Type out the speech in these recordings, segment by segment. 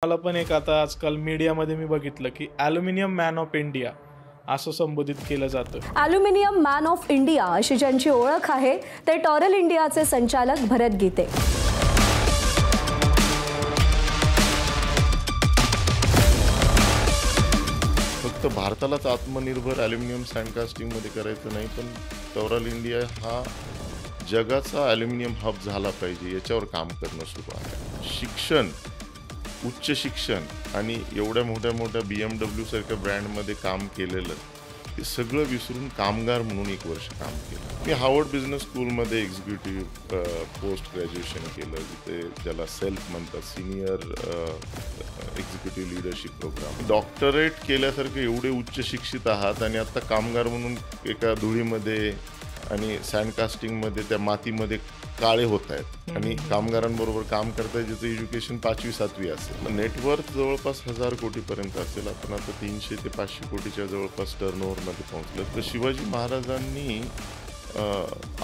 मला पण एक आता आजकाल मीडियामध्ये मी बघितलं की ॲल्युमिनियम मॅन ऑफ इंडिया असं संबोधित केलं जातं. ॲल्युमिनियम मॅन ऑफ इंडिया अशी ज्यांची ओळख आहे ते टॉरल इंडियाचे संचालक भरत गीते. फक्त भारतालाच आत्मनिर्भर ॲल्युमिनियम सँडकास्टिंगमध्ये करायचं नाही, पण टॉरल इंडिया हा जगाचा ॲल्युमिनियम हब झाला पाहिजे याच्यावर काम करणं सुरू आहे. शिक्षण, उच्च शिक्षण आणि एवढ्या मोठ्या BMW सारख्या ब्रँडमध्ये काम केलेलं हे सगळं विसरून कामगार म्हणून 1 वर्ष काम केलं. मी हार्वर्ड बिझनेस स्कूलमध्ये एक्झिक्युटिव्ह पोस्ट ग्रॅज्युएशन केलं, जिथे ज्याला सेल्फ म्हणतात, senior executive leadership program. Doctorate केल्यासारखे एवढे उच्च शिक्षित आहात आणि आता कामगार म्हणून एका धुळीमध्ये आणि सँडकास्टिंगमध्ये त्या मातीमध्ये काळे होत आहेत आणि कामगारांबरोबर काम करताय ज्याचं एज्युकेशन 5वी-7वी असेल. नेटवर्थ जवळपास 1000 कोटीपर्यंत असेल. आपण आता 300 ते 500 कोटीच्या जवळपास टर्नओव्हरमध्ये पोहोचलं. तर शिवाजी महाराजांनी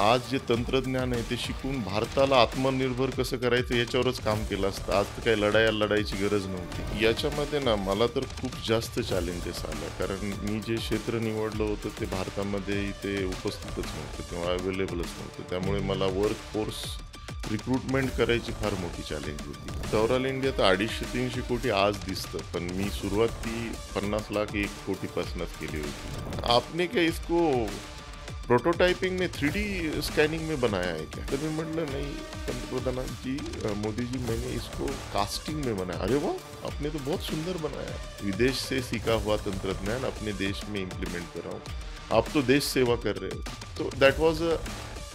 आज जे तंत्रज्ञान आहे ते शिकून भारताला आत्मनिर्भर कसं करायचं याच्यावरच काम केलं असतं. आज तर काही लढायची गरज नव्हती. याच्यामध्ये ना मला तर खूप जास्त चॅलेंजेस आल्या, कारण मी जे क्षेत्र निवडलं होतं ते भारतामध्ये इथे उपस्थितच नव्हतं किंवा अवेलेबलच नव्हतं. त्यामुळे मला वर्कफोर्स रिक्रुटमेंट करायची फार मोठी चॅलेंज होती. टॉरल इंडिया तर 250-300 कोटी आज दिसतं, पण मी सुरुवात ती 50 लाख 1 कोटीपासूनच केली होती. आपने क्या इसको प्रोटोटाइपिंग में 3D स्कैनिंग में बनाया है क्या? तो मैं म्हटलं नहीं पंतप्रधान जी, मोदी जी, मैंने इसको कास्टिंग में बनाया. अरे वाह, आपने तो बहुत सुंदर बनाया. विदेश से सीखा हुआ तंत्रज्ञान अपने देश में इम्प्लीमेंट कर रहा हूँ. आप तो देश सेवा कर रहे हो. तो that was a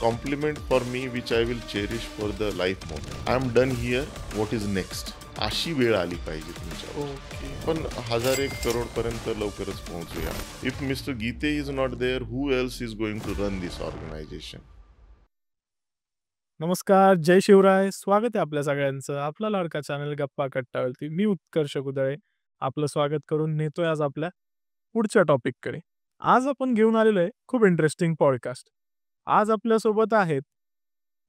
compliment for me which I will cherish for the life moment. I am done here, what is next? अशी वेळ आली पाहिजे तुमच्यावर. पण 1001 करोडपर्यंत लवकरच पोहोचूया. If mister Gite is not there, who else is going to run this organisation? नमस्कार, जय शिवराय. स्वागत आहे आपल्या सगळ्यांचं आपला लाडका चॅनल गप्पा कट्टावरती. मी उत्कर्ष कुदळे आपलं स्वागत करून नेतोय आज आपल्या पुढच्या टॉपिककडे. आज आपण घेऊन आलेलो आहे खूप इंटरेस्टिंग पॉडकास्ट. आज आपल्यासोबत आहेत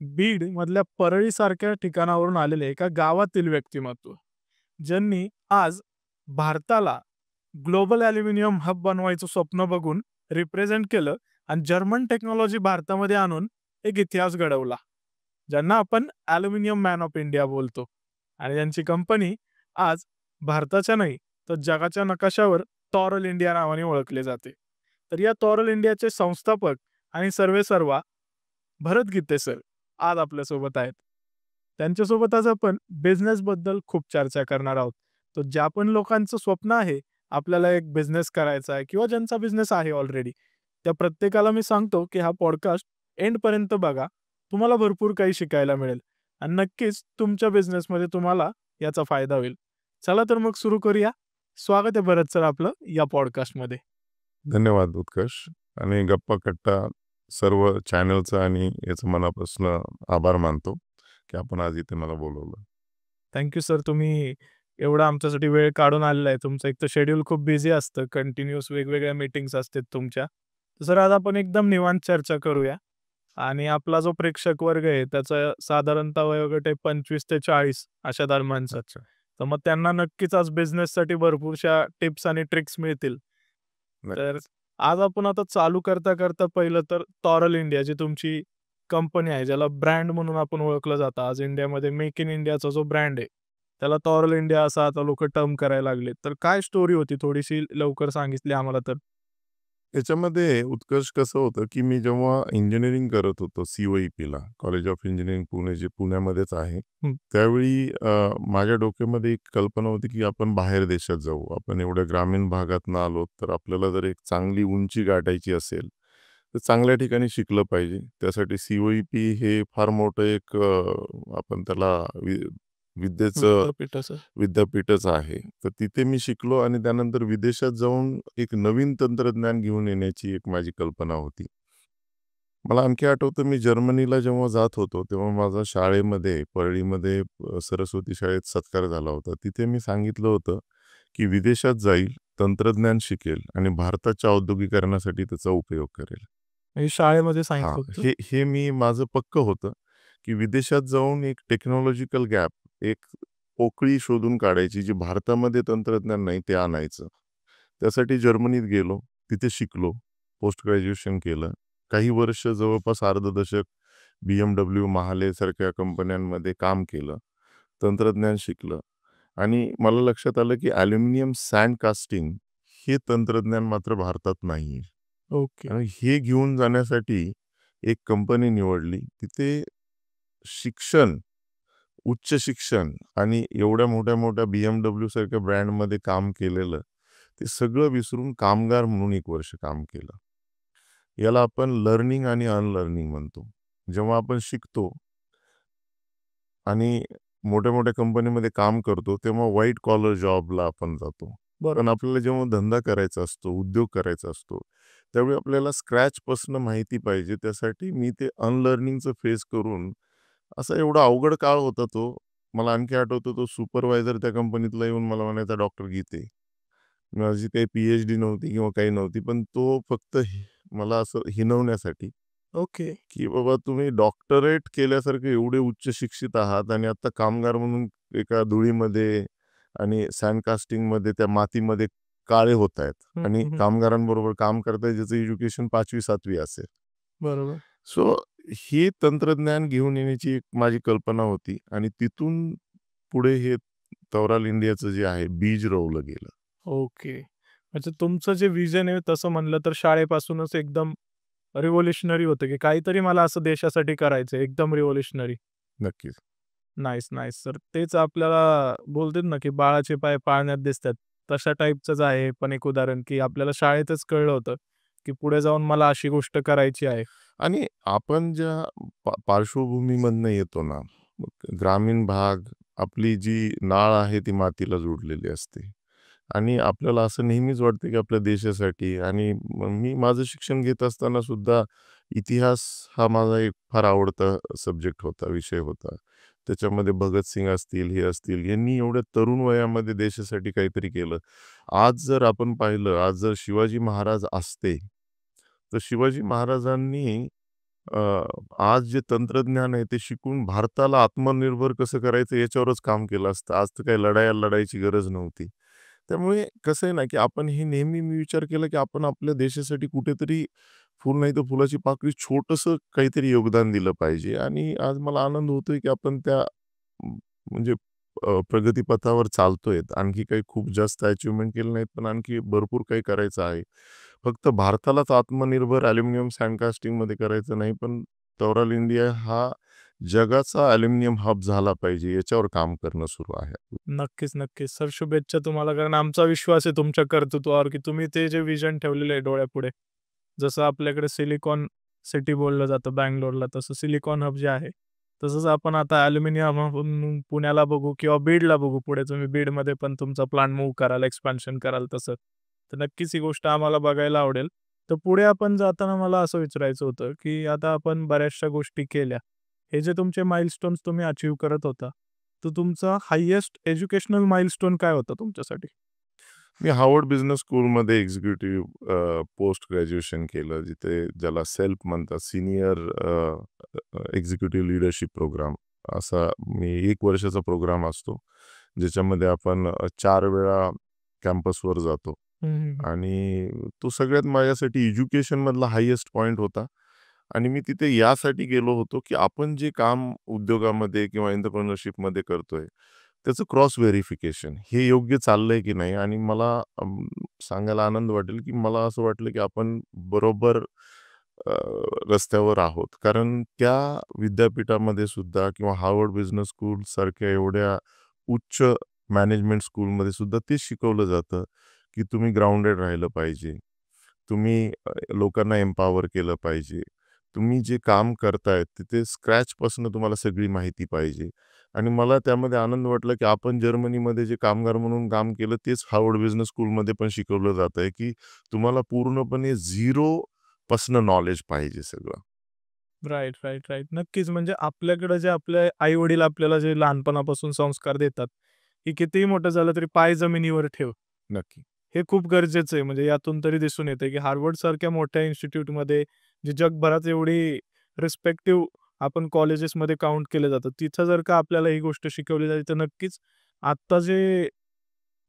बीड मधल्या परळीसारख्या ठिकाणावरून आलेले एका गावातील व्यक्तिमत्व, ज्यांनी आज भारताला ग्लोबल ॲल्युमिनियम हब बनवायचं स्वप्न बघून रिप्रेझेंट केलं आणि जर्मन टेक्नॉलॉजी भारतामध्ये आणून एक इतिहास घडवला, ज्यांना आपण ॲल्युमिनियम मॅन ऑफ इंडिया बोलतो. आणि त्यांची कंपनी आज भारताच्या नाही तर जगाच्या नकाशावर टॉरल इंडिया नावाने ओळखले जाते. तर या टॉरल इंडियाचे संस्थापक आणि सर्वेसर्वा भरत गीते सर आज आपल्यासोबत आहेत. त्यांच्यासोबत आज आपण बिझनेसबद्दल खूप चर्चा करणार आहोत. तर ज्या पण लोकांचं स्वप्न आहे आपल्याला एक बिझनेस करायचा आहे किंवा ज्यांचा बिझनेस आहे ऑलरेडी, त्या प्रत्येकाला मी सांगतो की हा पॉडकास्ट एंडपर्यंत बघा. तुम्हाला भरपूर काही शिकायला मिळेल आणि नक्कीच तुमच्या बिझनेसमध्ये तुम्हाला याचा फायदा होईल. चला तर मग सुरू करूया. स्वागत आहे भरत सर आपलं या पॉडकास्टमध्ये. धन्यवाद उत्कर्ष, आणि गप्पा कट्टा सर्व चॅनलचा आणि याचं मनापासून आभार मानतो की आपण आज इथे मला बोलवलं. थँक्यू सर, तुम्ही एवढा आमच्यासाठी वेळ काढून आलेला आहे. तुमचं एक तर शेड्यूल खूप बिझी असतं, कंटिन्युअस वेगवेगळ्या मीटिंग्स असतात तुमच्या. तर सर आज आपण एकदम निवांत चर्चा करूया. आणि आपला जो प्रेक्षक वर्ग आहे त्याचा साधारणतः वयोगट आहे 25 ते 40 अशा दरम्यानचा. अच्छा. तर मग त्यांना नक्कीच आज बिझनेससाठी भरपूरशा टिप्स आणि ट्रिक्स मिळतील. तर आज आपण आता चालू करता करता पहिलं तर टॉरल इंडिया जी तुमची कंपनी आहे, ज्याला ब्रँड म्हणून आपण ओळखलं जातं आज इंडियामध्ये, मेक इन इंडियाचा जो ब्रँड आहे त्याला टॉरल इंडिया असा आता लोक टर्म करायला लागले. तर काय स्टोरी होती, थोडीशी लवकर सांगितली आम्हाला तर. याच्यामध्ये उत्कर्ष कसं होतं की मी जेव्हा इंजिनिअरिंग करत होतो COEP ला, कॉलेज ऑफ इंजिनिअरिंग पुणे, जे पुण्यामध्येच आहे, त्यावेळी माझ्या डोक्यामध्ये एक कल्पना होती की आपण बाहेर देशात जाऊ. आपण एवढ्या ग्रामीण भागातनं आलो तर आपल्याला जर एक चांगली उंची गाठायची असेल तर चांगल्या ठिकाणी शिकलं पाहिजे. त्यासाठी COEP हे फार मोठं एक आपण त्याला विद्येचं विद्यापीठच आहे. तर तिथे मी शिकलो आणि त्यानंतर विदेशात जाऊन एक नवीन तंत्रज्ञान घेऊन येण्याची एक माझी कल्पना होती. मला आणखी आठवतं, मी जर्मनीला जेव्हा जात होतो तेव्हा माझा शाळेमध्ये परळीमध्ये सरस्वती शाळेत सत्कार झाला होता. तिथे मी सांगितलं होतं की विदेशात जाईल, तंत्रज्ञान शिकेल आणि भारताच्या औद्योगिकरणासाठी त्याचा उपयोग करेल. हे शाळेमध्ये सांगितलं होतं. हे मी माझं पक्क होतं की विदेशात जाऊन एक टेक्नॉलॉजिकल गॅप, एक पोकळी शोधून काढायची, जी भारतामध्ये तंत्रज्ञान नाही ते आणायचं. त्यासाठी जर्मनीत गेलो, तिथे शिकलो, पोस्ट ग्रॅज्युएशन केलं. काही वर्ष जवळपास अर्ध दशक BMW, महाले सारख्या कंपन्यांमध्ये काम केलं. तंत्रज्ञान शिकलं आणि मला लक्षात आलं, की ॲल्युमिनियम सँड कास्टिंग हे तंत्रज्ञान मात्र भारतात नाहीये. ओके. आणि हे घेऊन जाण्यासाठी एक कंपनी निवडली. तिथे शिक्षण, उच्च शिक्षण आणि एवढ्या मोठ्या-मोठ्या BMW सारख्या ब्रँडमध्ये काम केलेलं, ते सगळं विसरून कामगार म्हणून 1 वर्ष काम केलं. याला आपण लर्निंग आणि अनलर्निंग म्हणतो. जेव्हा आपण शिकतो आणि मोठ्या-मोठ्या कंपनीमध्ये काम करतो, तेव्हा व्हाईट कॉलर जॉबला आपण जातो. बरोबर. पण आपल्याला जेव्हा धंदा करायचा असतो, उद्योग करायचा असतो, त्यावेळी आपल्याला स्क्रॅचपासून माहिती पाहिजे. त्यासाठी मी ते अनलर्निंगचं फेस करून असा एवढा अवघड काळ होता तो. मला आणखी आठवतो तो सुपरवायझर त्या कंपनीतला येऊन मला म्हणायचा, "डॉक्टर गीते." माझी काही पी-एच-डी नव्हती किंवा काही नव्हती. पण तो फक्त मला असं हिणवण्यासाठी, ओके. की बाबा तुम्ही डॉक्टरेट केल्यासारखे एवढे उच्च शिक्षित आहात आणि आता कामगार म्हणून एका धुळीमध्ये आणि सँड कास्टिंगमध्ये त्या मातीमध्ये काळे होत आहेत हं, आणि हं, हं. कामगारांबरोबर काम करताय ज्याचं एज्युकेशन 5वी-7वी असेल. बरोबर. सो हे तंत्रज्ञान घेऊन येण्याची एक माझी कल्पना होती आणि तिथून पुढे हे तवराल इंडियाचं जे आहे बीज रोवलं गेलं. ओके. म्हणजे तुमचं जे व्हिजन आहे तसं म्हणलं तर शाळेपासूनच एकदम रिव्होल्युशनरी होतं, की काहीतरी मला असं देशासाठी करायचंय, एकदम रिव्होल्युशनरी. नक्कीच. Nice, nice sir. तेच आपल्याला बोलतात ना, की बाळाचे पाय पाळण्यात दिसतात. तशा टाईपचंच आहे हे पण एक उदाहरण, की आपल्याला शाळेतच कळलं होतं, की पुढे जाऊन मला अशी गोष्ट करायची आहे. आणि आपण ज्या पार्श्वभूमीमधनं येतो ना, मग ग्रामीण भाग, आपली जी नाळ आहे ती मातीला जोडलेली असते. आणि आपल्याला असं नेहमीच वाटतं, की आपल्या देशासाठी आणि मी माझं शिक्षण घेत असताना सुद्धा इतिहास हा माझा एक फार आवडता सब्जेक्ट होता, विषय होता. त्याच्यामध्ये भगतसिंग असतील, हे असतील, यांनी एवढ्या तरुण वयामध्ये देशासाठी काहीतरी केलं. आज जर आपण पाहिलं, आज जर शिवाजी महाराज असते, तर शिवाजी महाराजांनी अ, आज जे तंत्रज्ञान आहे ते शिकून भारताला आत्मनिर्भर कसं करायचं याच्यावरच काम केलं असतं. आज तर काही लढायची गरज नव्हती. त्यामुळे कसं आहे ना, की आपण हे नेहमी मी विचार केला, की आपण आपल्या देशासाठी कुठेतरी फुल नाही तर फुलाची पाकळी छोटंसं काहीतरी योगदान दिलं पाहिजे आणि आज मला आनंद होतोय, की आपण त्या म्हणजे प्रगतीपथावर चालतोय. आणखी काही खूप जास्त अचीव्हमेंट केलं नाहीत, पण आणखी भरपूर काही करायचं आहे. फक्त भारतालाच आत्मनिर्भर ॲल्युमिनियम सँड कास्टिंगमध्ये करायचं नाही, पण तवराल इंडिया हा जगाचा ॲल्युमिनियम हब झाला पाहिजे, याच्यावर काम करणं सुरू आहे. नक्कीच, नक्कीच. सर शुभेच्छा तुम्हाला. कारण आमचा विश्वास आहे तुमच्या कर्तृत्वावर, की तुम्ही ते जे व्हिजन ठेवलेलं आहे डोळ्यापुढे. जसं आपल्याकडे सिलिकॉन सिटी बोललं जातं बंगलोरला, तसं सिलिकॉन हब जे आहे, तसंच आपण आता ॲल्युमिनियम हब म्हणून पुण्याला बघू किंवा बीडला बघू. पुढे तुम्ही बीडमध्ये पण तुमचा प्लांट मूव्ह कराल, एक्सपान्शन कराल तसं. तर नक्कीच ही गोष्ट आम्हाला बघायला आवडेल. तर पुढे आपण जाताना मला असं विचारायचं होतं, की आता आपण बऱ्याचशा गोष्टी केल्या. हे जे तुमचे माइलस्टोन्स तुम्ही अचीव्ह करत होता, तर तुमचा हायेस्ट एज्युकेशनल माइलस्टोन काय होता तुमच्यासाठी? मी हार्वर्ड बिझनेस स्कूलमध्ये एक्झिक्युटिव्ह पोस्ट ग्रॅज्युएशन केलं, जिथे ज्याला सेल्फ म्हणतात, सीनियर एक्झिक्युटिव्ह लीडरशिप प्रोग्राम. असा मी 1 वर्षाचा प्रोग्राम असतो, ज्याच्यामध्ये आपण 4 वेळा कॅम्पसवर जातो. हं, हं, हं. आणि तो सगळ्यात माझ्यासाठी एज्युकेशनमधला हायेस्ट पॉइंट होता. आणि मी तिथे यासाठी गेलो होतो, की आपण जे काम उद्योगामध्ये किंवा एंटरप्रेन्योरशिपमध्ये करतोय, त्याचं क्रॉस व्हेरिफिकेशन हे योग्य चाललंय की नाही आणि मला सांगायला आनंद वाटेल, की मला असं वाटलं, की आपण बरोबर अ, रस्त्यावर आहोत. कारण त्या विद्यापीठामध्ये सुद्धा किंवा हार्वर्ड बिझनेस स्कूल सारख्या एवढ्या उच्च मॅनेजमेंट स्कूलमध्ये सुद्धा तेच शिकवलं जातं, की तुम्ही ग्राउंडेड राहिलं पाहिजे. तुम्ही लोकांना एम्पॉवर केलं पाहिजे. तुम्ही जे काम करताय तिथे स्क्रॅचपासून तुम्हाला सगळी माहिती पाहिजे. आणि मला त्यामध्ये आनंद वाटला, की आपण जर्मनीमध्ये जे कामगार म्हणून काम केलं तेच हार्वर्ड बिझनेस स्कूलमध्ये पण शिकवलं जातंय, की तुम्हाला पूर्णपणे झिरो पासनं नॉलेज पाहिजे सगळं. Right, right, right. नक्कीच म्हणजे आपल्याकडे जे आपले आई-वडील आपल्याला जे लहानपणापासून संस्कार देतात, की कितीही मोठं झालं तरी पाय जमिनीवर ठेव. नक्की. हे खूप गरजेचं आहे. म्हणजे यातून तरी दिसून येतं, की हार्वर्डसारख्या मोठ्या इन्स्टिट्यूटमध्ये जे जगभरात एवढी रिस्पेक्टिव्ह आपण कॉलेजेसमध्ये काउंट केले जातात. तिथं जर का आपल्याला ही गोष्ट शिकवली जाते, तर नक्कीच आत्ता जे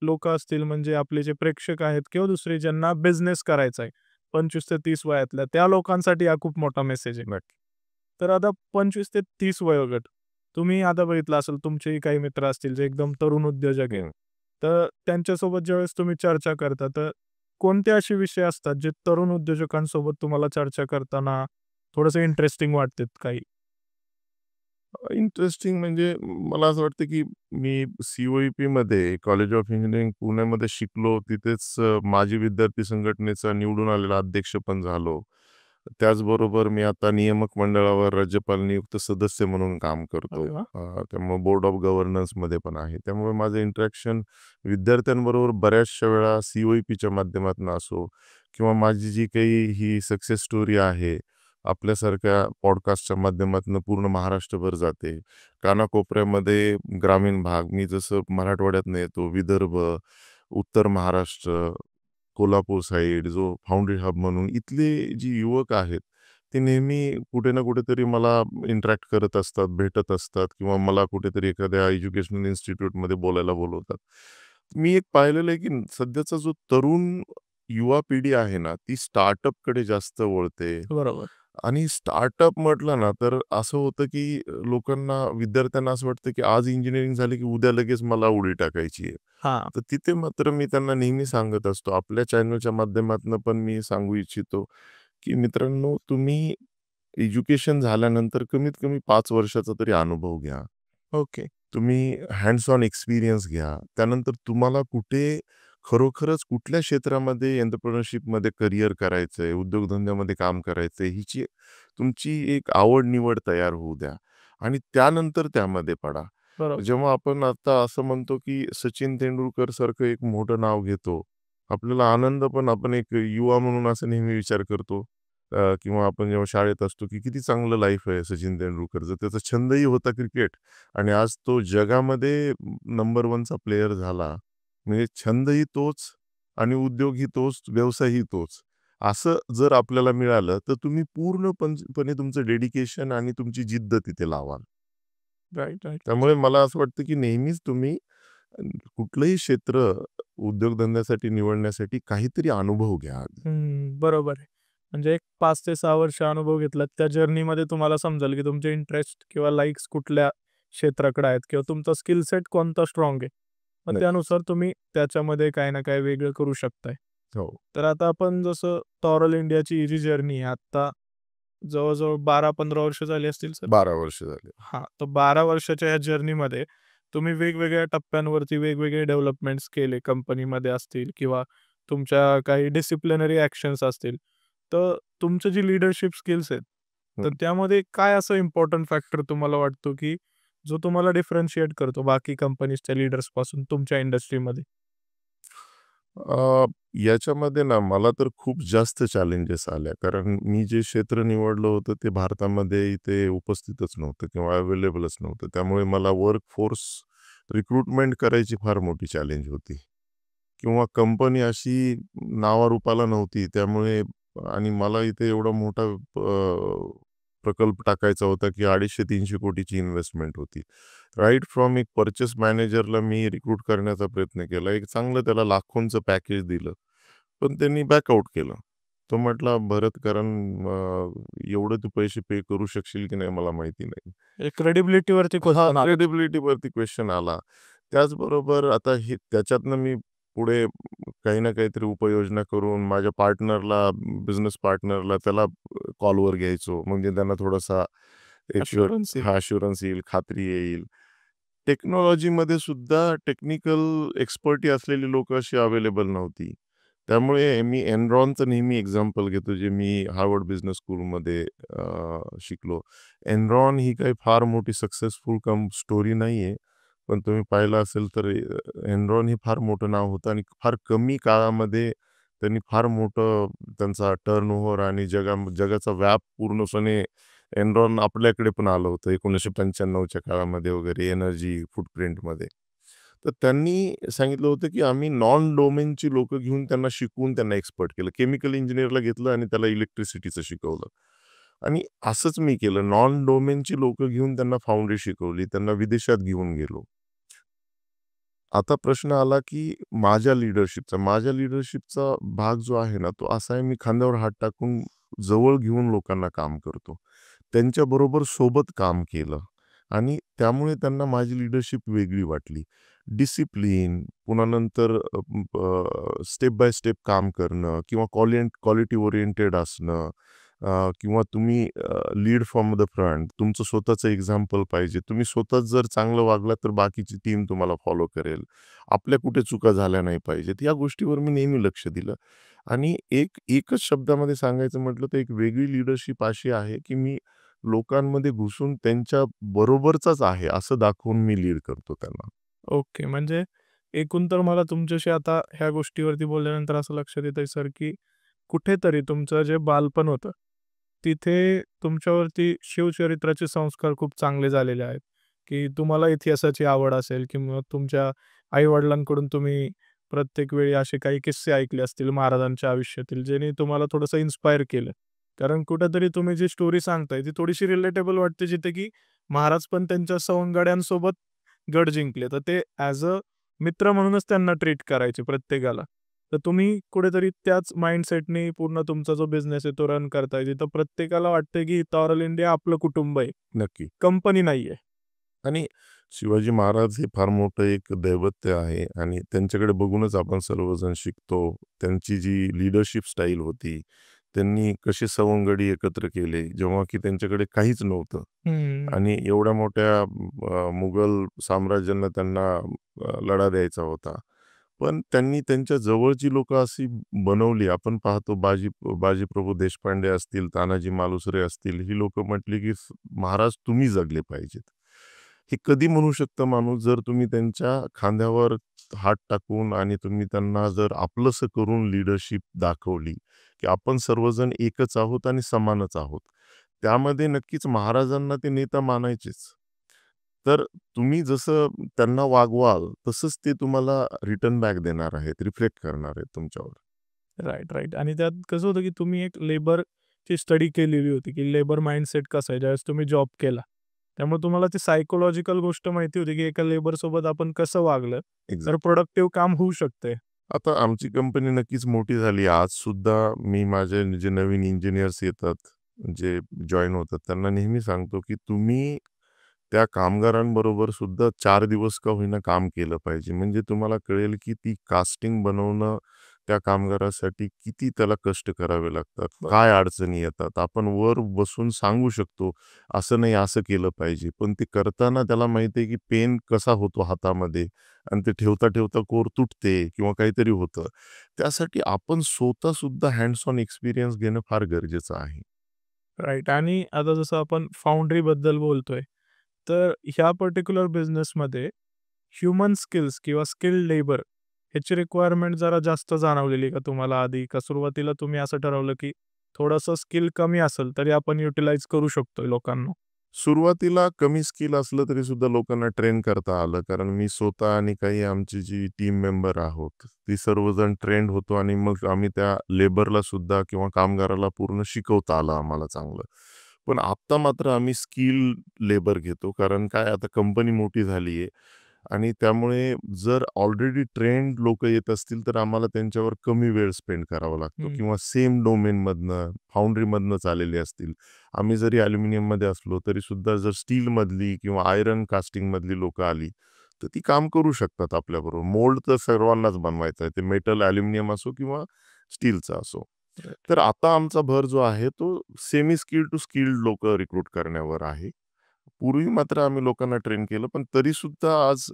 लोकं असतील म्हणजे आपले जे प्रेक्षक आहेत किंवा दुसरे ज्यांना बिझनेस करायचा आहे, 25 ते 30 वयातल्या त्या लोकांसाठी हा खूप मोठा मेसेज आहे. नक्की. तर आता 25 ते 30 वयोगट, तुम्ही आता बघितलं असेल तुमचेही काही मित्र असतील जे एकदम तरुण उद्योजक आहेत. हं. तर त्यांच्यासोबत ज्यावेळेस तुम्ही चर्चा करता, तर कोणते असे विषय असतात जे तरुण उद्योजकांसोबत तुम्हाला चर्चा करताना थोडंसं इंटरेस्टिंग वाटतात काही? इंटरेस्टिंग म्हणजे मला असं वाटतं, की मी COEPमध्ये कॉलेज ऑफ इंजिनिअरिंग पुण्यामध्ये शिकलो. तिथेच माजी विद्यार्थी संघटनेचा निवडून आलेला अध्यक्ष पण झालो. त्याचबरोबर मी आता नियामक मंडळावर राज्यपाल नियुक्त सदस्य म्हणून काम करतो. अरे वाह! त्यामुळे बोर्ड ऑफ गव्हर्नन्समध्ये पण आहे. त्यामुळे माझं इंटरॅक्शन विद्यार्थ्यांबरोबर बऱ्याचशा वेळा COEPच्या माध्यमातून असो किंवा माझी जी काही ही सक्सेस स्टोरी आहे, आपल्यासारख्या पॉडकास्टच्या माध्यमातून पूर्ण महाराष्ट्रभर जाते. कानाकोपऱ्यामध्ये ग्रामीण भाग, मी जसं मराठवाड्यातनं येतो, विदर्भ, उत्तर महाराष्ट्र, कोल्हापूर साईड जो फाउंड्री हब म्हणून इथले जी युवक आहेत, ते नेहमी कुठे ना कुठेतरी मला इंटरॅक्ट करत असतात, भेटत असतात किंवा मला कुठेतरी एखाद्या एज्युकेशनल इन्स्टिट्यूटमध्ये बोलायला बोलवतात. मी एक पाहिलेलं आहे, की सध्याचा जो तरुण युवा पिढी आहे ना, ती स्टार्टअपकडे जास्त वळते. बरोबर. आणि स्टार्टअप म्हटलं ना, तर असं होतं की लोकांना, विद्यार्थ्यांना असं वाटतं की आज इंजिनिअरिंग झाली की उद्या लगेच मला उडी टाकायची आहे. हां. तर तिथे मात्र मी त्यांना नेहमी सांगत असतो. आपल्या चॅनलच्या माध्यमातून पण मी सांगू इच्छितो, की मित्रांनो, तुम्ही एज्युकेशन झाल्यानंतर कमीत कमी 5 वर्षाचा तरी अनुभव घ्या. ओके. तुम्ही हँड्स ऑन एक्सपिरियन्स घ्या. त्यानंतर तुम्हाला कुठे खरोखरच कुठल्या क्षेत्रामध्ये एंटरप्रेन्योरशिपमध्ये करियर करायचंय, उद्योगधंद्यामध्ये काम करायचंय, हिची तुमची एक आवड-निवड तयार होऊ द्या आणि त्यानंतर त्यामध्ये पडा. बरोबर. जेव्हा आपण आता असं म्हणतो, की सचिन तेंडुलकर सारखं एक मोठं नाव घेतो, आपल्याला आनंद पण आपण एक युवा म्हणून असं नेहमी विचार करतो. किंवा आपण जेव्हा शाळेत असतो, की किती चांगलं लाईफ आहे सचिन तेंडुलकरचं. त्याचा छंदही होता क्रिकेट आणि आज तो जगामध्ये नंबर 1चा प्लेयर झाला. म्हणजे छंदही तोच आणि उद्योगही तोच, व्यवसायही तोच. असं जर आपल्याला मिळालं, तर तुम्ही पूर्णपणे तुमचं डेडिकेशन आणि तुमची जिद्द तिथे लावाल. Right, right. त्यामुळे मला असं वाटतं, की नेहमीच तुम्ही कुठलंही क्षेत्र उद्योगधंद्यासाठी निवडण्यासाठी काहीतरी अनुभव घ्या. बरोबर आहे. म्हणजे एक 5 ते 6 वर्ष अनुभव घेतलात, त्या जर्नीमध्ये तुम्हाला समजेल, की तुमचे इंटरेस्ट किंवा लाइक्स कुठल्या क्षेत्राकडे आहेत किंवा तुमचा स्किल सेट कोणता स्ट्राँग आहे. मग नक्कीच. त्यानुसार तुम्ही त्याच्यामध्ये काही ना काही वेगळं करू शकताय. हो. तर आता आपण जसं टॉरल इंडियाची ही जी जर्नी आहे, आता जवळ-जवळ 12-15 वर्ष झाली असतील सर? 12 वर्ष झाले. हां, तर 12 वर्षाच्या ह्या जर्नीमध्ये तुम्ही वेगवेगळ्या टप्प्यांवरती वेगवेगळे डेव्हलपमेंट्स केले कंपनीमध्ये असतील किंवा तुमच्या काही डिसिप्लिनरी ॲक्शन्स असतील. तर तुमचं जी लीडरशिप स्किल्स आहेत, तर हं. त्यामध्ये काय असं इम्पोर्टंट फॅक्टर तुम्हाला वाटतो, की जो तुम्हाला डिफरन्शिएट करतो बाकी कंपनीजच्या लीडर्सपासून तुमच्या इंडस्ट्रीमध्ये? अ, याच्यामध्ये ना मला तर खूप जास्त चॅलेंजेस आल्या. कारण मी जे क्षेत्र निवडलं होतं ते भारतामध्ये इथे उपस्थितच नव्हतं किंवा अवेलेबलच नव्हतं. त्यामुळे मला वर्कफोर्स रिक्रुटमेंट करायची फार मोठी चॅलेंज होती. किंवा कंपनी अशी नावारूपाला नव्हती. त्यामुळे आणि मला इथे एवढा मोठा प्रकल्प टाकायचा होता, की 250-300 कोटीची इन्व्हेस्टमेंट होती. राइट फ्रॉम एक पर्चेस मॅनेजरला मी रिक्रूट करण्याचा प्रयत्न केला. एक चांगलं त्याला लाखोंचं पॅकेज दिलं. पण त्यांनी बॅकआउट केलं. तो म्हटला, "भरत कारण एवढे तू पैसे पे करू शकशील की नाही मला माहिती नाही." एक क्रेडिबिलिटीवरती क्वेश्चन आला. क्रेडिबिलिटीवरती क्वेश्चन आला. त्याचबरोबर आता हे त्याच्यातनं मी पुढे काही ना काहीतरी उपाययोजना करून माझ्या पार्टनरला, बिझनेस पार्टनरला त्याला कॉलवर घ्यायचो. म्हणजे त्यांना थोडासा एक अश्युरन्स येईल. अश्युरन्स येईल, खात्री येईल. टेक्नॉलॉजीमध्ये सुद्धा टेक्निकल एक्सपर्टी असलेली लोकं अशी अवेलेबल नव्हती. त्यामुळे मी एनरॉनचं नेहमी एक्झाम्पल घेतो, जे मी हार्वर्ड बिझनेस स्कूलमध्ये शिकलो. एनरॉन ही काही फार मोठी सक्सेसफुल स्टोरी नाहीये. पण तुम्ही पाहिलं असेल तर एनरॉन हे फार मोठं नाव होतं आणि फार कमी काळामध्ये त्यांनी फार मोठं त्यांचा टर्नओव्हर आणि जगाचा व्याप पूर्णपणे एनरॉन आपल्याकडे पण आलं होतं 1995च्या काळामध्ये वगैरे एनर्जी फूटप्रिंटमध्ये. तर त्यांनी सांगितलं होतं, की आम्ही नॉन डोमेनची लोकं घेऊन त्यांना शिकवून त्यांना एक्सपर्ट केलं. केमिकल इंजिनिअरला घेतलं आणि त्याला इलेक्ट्रिसिटीचं शिकवलं. आणि असंच मी केलं. नॉन डोमेनची लोकं घेऊन त्यांना फाउंड्री शिकवली. त्यांना विदेशात घेऊन गेलो. आता प्रश्न आला, की माझ्या लीडरशिपचा भाग जो आहे ना, तो असा आहे, मी खांद्यावर हात टाकून जवळ घेऊन लोकांना काम करतो. त्यांच्याबरोबर सोबत काम केलं आणि त्यामुळे त्यांना माझी लीडरशिप वेगळी वाटली. डिसिप्लिन, पुन्हा नंतर स्टेप बाय स्टेप काम करणं किंवा क्वालिटी ओरिएंटेड असणं, किंवा तुम्ही लीड फ्रॉम द फ्रंट. तुमचं स्वतःचं एक्झाम्पल पाहिजे. तुम्ही स्वतःच जर चांगलं वागलात तर बाकीची टीम तुम्हाला फॉलो करेल. आपल्या कुठे चुका झाल्या नाही पाहिजेत. या गोष्टीवर मी नेहमी लक्ष दिलं आणि एकच शब्दामध्ये सांगायचं म्हटलं तर एक वेगळी लीडरशिप अशी आहे, की मी लोकांमध्ये घुसून त्यांच्या बरोबरचाच आहे असं दाखवून मी लीड करतो त्यांना. ओके. म्हणजे एकूण तर मला तुमच्याशी आता ह्या गोष्टीवरती बोलल्यानंतर असं लक्षात येतंय सर, की कुठेतरी तुमचं जे बालपण होतं, तिथे तुमच्यावरती शिवचरित्राचे संस्कार खूप चांगले झालेले आहेत, की तुम्हाला इतिहासाची आवड असेल किंवा तुमच्या आई-वडिलांकडून तुम्ही प्रत्येक वेळी असे काही किस्से ऐकले असतील महाराजांच्या आयुष्यातील, ज्याने तुम्हाला थोडंसं इन्स्पायर केलं. कारण कुठेतरी तुम्ही जी स्टोरी सांगताय, ती थोडीशी रिलेटेबल वाटते, जिथे की महाराज पण त्यांच्या सवंगड्यांसोबत गड जिंकले. तर ते ॲज अ मित्र म्हणूनच त्यांना ट्रीट करायचे प्रत्येकाला. तर तुम्ही कुठेतरी त्याच माइंडसेटने पूर्ण तुमचा जो बिझनेस आहे तो रन करताय. तिथं प्रत्येकाला वाटतंय की टॉरल इंडिया आपलं कुटुंब आहे, नक्की. कंपनी नाहीये. आणि शिवाजी महाराज हे फार मोठं एक दैवत्य आहे आणि त्यांच्याकडे बघूनच आपण सर्वजण शिकतो. त्यांची जी लीडरशिप स्टाईल होती, त्यांनी कसे सवंगडी एकत्र केले, जेव्हा की त्यांच्याकडे काहीच नव्हतं हं. आणि एवढ्या मोठ्या मुघल साम्राज्यांना त्यांना लढा द्यायचा होता. पण त्यांनी त्यांच्या जवळची लोकं अशी बनवली. आपण पाहतो बाजीप्रभू देशपांडे असतील, तानाजी मालुसरे असतील, ही लोकं म्हटली की महाराज तुम्ही जगले पाहिजेत. हे कधी म्हणू शकतं माणूस जर तुम्ही त्यांच्या खांद्यावर हात टाकून आणि तुम्ही त्यांना जर आपलंसं करून लीडरशिप दाखवली, की आपण सर्वजण एकच आहोत आणि समानच आहोत. त्यामध्ये नक्कीच महाराजांना ते नेता मानायचेच. तर तुम्ही जसं त्यांना वागवाल, तसंच ते तुम्हाला रिटर्न बॅक देणार आहेत, रिफ्लेक्ट करणार आहेत तुमच्यावर. Right, right. आणि त्यात कसं होतं की तुम्ही एक लेबरची स्टडी केलेली होती, की लेबर माइंडसेट कसं आहे ज्यावेळेस तुम्ही जॉब केला. त्यामुळे तुम्हाला ती सायकॉलॉजिकल गोष्ट माहिती होती, की एका लेबरसोबत आपण कसं वागलं, तर एक्झॅक्ट. प्रोडक्टिव्ह काम होऊ शकतंय. आता आमची कंपनी नक्कीच मोठी झाली. आजसुद्धा मी माझे जे नवीन इंजिनिअर्स येतात, जे जॉइन होतात, त्यांना नेहमी सांगतो, की तुम्ही त्या कामगारांबरोबर सुद्धा 4 दिवस का होईना काम केलं पाहिजे. म्हणजे तुम्हाला कळेल, की ती कास्टिंग बनवणं त्या कामगारासाठी किती त्याला कष्ट करावे लागतात, काय अडचणी येतात. आपण वर बसून सांगू शकतो, असं नाही, असं केलं पाहिजे. पण ते करताना त्याला माहिती आहे, की पेन कसा होतो हातामध्ये आणि ते ठेवता-ठेवता कोर तुटते किंवा काहीतरी होतं. त्यासाठी आपण स्वतः सुद्धा हँड्स ऑन एक्सपिरियन्स घेणं फार गरजेचं आहे. राइट. आणि आता जसं आपण फाउंड्रीबद्दल बोलतोय, तर ह्या पर्टिक्युलर बिझनेसमध्ये ह्युमन स्किल्स किंवा स्किल्ड लेबर ह्याची रिक्वायरमेंट जरा जास्त जाणवलेली का तुम्हाला आधी? का सुरुवातीला तुम्ही असं ठरवलं, की थोडंसं स्किल कमी असेल तरी आपण युटिलाइज करू शकतोय लोकांना? सुरुवातीला कमी स्किल असलं तरी सुद्धा लोकांना ट्रेन करता आलं. कारण मी स्वतः आणि काही आमची जी टीम मेंबर आहोत, ती सर्वजण ट्रेंड होतो आणि मग आम्ही त्या लेबरला सुद्धा किंवा कामगाराला पूर्ण शिकवता आलं आम्हाला चांगलं. पण आत्ता मात्र आम्ही स्किल लेबर घेतो. कारण काय आता कंपनी मोठी झाली आहे आणि त्यामुळे जर ऑलरेडी ट्रेंड लोकं येत असतील, तर आम्हाला त्यांच्यावर कमी वेळ स्पेंड करावा लागतो हं. किंवा सेम डोमेनमधनं, फाउंड्रीमधनंच आलेले असतील. आम्ही जरी ॲल्युमिनियममध्ये असलो तरी सुद्धा जर स्टीलमधली किंवा आयर्न कास्टिंगमधली लोकं आली, तर ती काम करू शकतात आपल्याबरोबर. मोल्ड तर सर्वांनाच बनवायचा आहे. ते मेटल, ॲल्युमिनियम असो किंवा स्टीलचा असो. तर आता आमचा भर जो आहे तो सेमी स्किल्ड टू स्किल्ड लोकं रिक्रूट करण्यावर आहे. पूर्वी मात्र आम्ही लोकांना ट्रेन केलं, पण तरीसुद्धा आज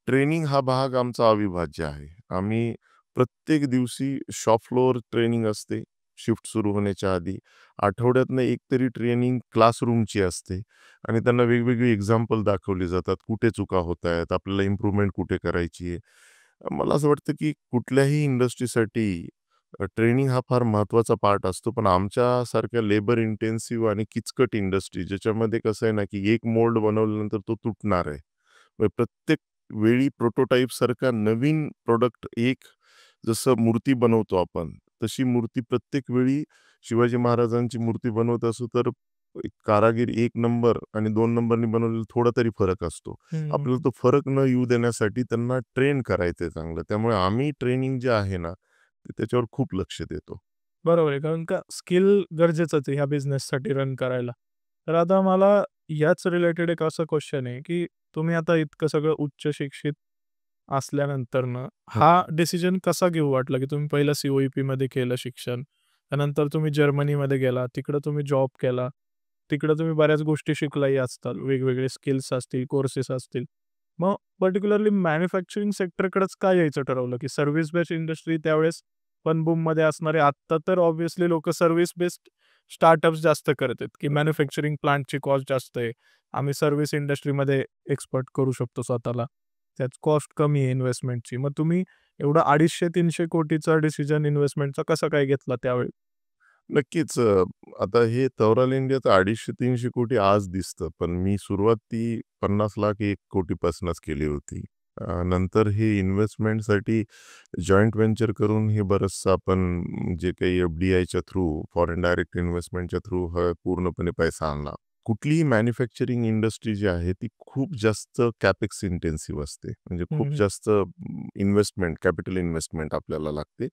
ट्रेनिंग हा भाग आमचा अविभाज्य आहे. आम्ही प्रत्येक दिवशी शॉप फ्लोअर ट्रेनिंग असते, शिफ्ट सुरू होण्याच्या आधी. आठवड्यातनं एक तरी ट्रेनिंग क्लासरूमची असते आणि त्यांना वेगवेगळी एक्झाम्पल दाखवली जातात. कुठे चुका होतायत, आपल्याला इम्प्रूव्हमेंट कुठे करायची आहे. मला असं वाटतं, की कुठल्याही इंडस्ट्रीसाठी ट्रेनिंग हा फार महत्त्वाचा पार्ट असतो. पण आमच्यासारख्या लेबर इंटेन्सिव्ह आणि किचकट इंडस्ट्री ज्याच्यामध्ये कसं आहे ना, की एक मोल्ड बनवल्यानंतर तो तुटणार आहे. मग प्रत्येक वेळी प्रोटोटाइपसारखा नवीन प्रॉडक्ट एक जसं मूर्ती बनवतो आपण, तशी मूर्ती प्रत्येक वेळी शिवाजी महाराजांची मूर्ती बनवत असू तर एक कारागीर 1 नंबर आणि 2 नंबरनी बनवलेला थोडा तरी फरक असतो. आपल्याला तो फरक न येऊ देण्यासाठी त्यांना ट्रेन करायचंय चांगलं. त्यामुळे आम्ही ट्रेनिंग जे आहे ना, ते त्याच्यावर खूप लक्ष देतो. बरोबर आहे. कारण का स्किल गरजेचंच आहे ह्या बिझनेससाठी रन करायला. तर आता मला याच रिलेटेड एक असा क्वेश्चन आहे, की तुम्ही आता इतकं सगळं उच्च शिक्षित असल्यानंतरनं हा डिसिजन कसा घेऊ वाटला, की तुम्ही पहिलं COEPमध्ये केलं शिक्षण. त्यानंतर तुम्ही जर्मनीमध्ये गेला. तिकडं तुम्ही जॉब केला. तिकडं तुम्ही बऱ्याच गोष्टी शिकलाही असताल. वेगवेगळे स्किल्स असतील, कोर्सेस असतील. मग पर्टिक्युलरली मॅन्युफॅक्चरिंग सेक्टरकडेच का यायचं ठरवलं, की सर्व्हिस बेस्ड इंडस्ट्री त्यावेळेस पण बूममध्ये असणारे आत्ता तर ऑब्व्हियसली लोकं सर्व्हिस बेस्ड स्टार्टअप्स जास्त करत आहेत, की मॅन्युफॅक्चरिंग प्लांटची कॉस्ट जास्त आहे. आम्ही सर्व्हिस इंडस्ट्रीमध्ये एक्सपर्ट करू शकतो स्वतःला. त्यात कॉस्ट कमी आहे इन्व्हेस्टमेंटची. मग तुम्ही एवढा 250-300 कोटीचा डिसिजन इन्व्हेस्टमेंटचा कसा काय घेतला त्यावेळी? नक्कीच. आता हे तवराल इंडियाचं 250-300 कोटी आज दिसतं. पण मी सुरुवात ती 50 लाख 1 कोटीपासूनच केली होती. नंतर हे इन्व्हेस्टमेंटसाठी जॉइंट व्हेंचर करून हे बरचसं आपण जे काही एफ-डी-आयच्या थ्रू, फॉरेन डायरेक्ट इन्व्हेस्टमेंटच्या थ्रू हा पूर्णपणे पैसा आणला. कुठलीही मॅन्युफॅक्चरिंग इंडस्ट्री जी आहे ती खूप जास्त कॅपेक्स इंटेन्सिव्ह असते. म्हणजे हं, खूप हं. जास्त इन्व्हेस्टमेंट, कॅपिटल इन्व्हेस्टमेंट आपल्याला लागते.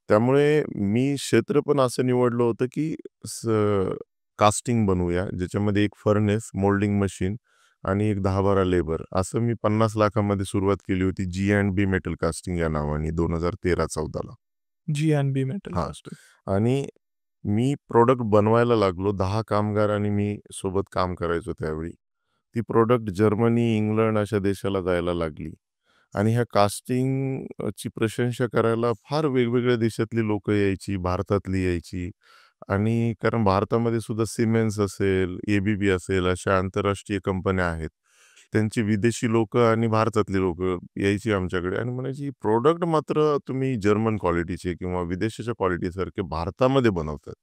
त्यामुळे मी क्षेत्र पण असं निवडलं होतं, की कास्टिंग बनवूया, ज्याच्यामध्ये एक फर्नेस, मोल्डिंग मशीन आणि एक 10-12 लेबर असं मी 50 लाखामध्ये सुरुवात केली होती G&B मेटल कास्टिंग या नावाने 2013-14 ला. G&B मेटल हां. कास्टिंग. आणि मी प्रॉडक्ट बनवायला लागलो. 10 कामगार आणि मी सोबत काम करायचो त्यावेळी. ती प्रॉडक्ट जर्मनी, इंग्लंड अशा देशाला जायला लागली. आणि ह्या कास्टिंगची प्रशंसा करायला फार वेगवेगळ्या देशातली लोकं यायची, भारतातली यायची. आणि कारण भारतामध्ये सुद्धा सिमेन्स असेल, ABB असेल अशा आंतरराष्ट्रीय कंपन्या आहेत. त्यांची विदेशी लोकं आणि भारतातली लोकं यायची आमच्याकडे आणि म्हणायची, "प्रॉडक्ट मात्र तुम्ही जर्मन क्वालिटीचे किंवा विदेशाच्या क्वालिटीसारखे भारतामध्ये बनवतात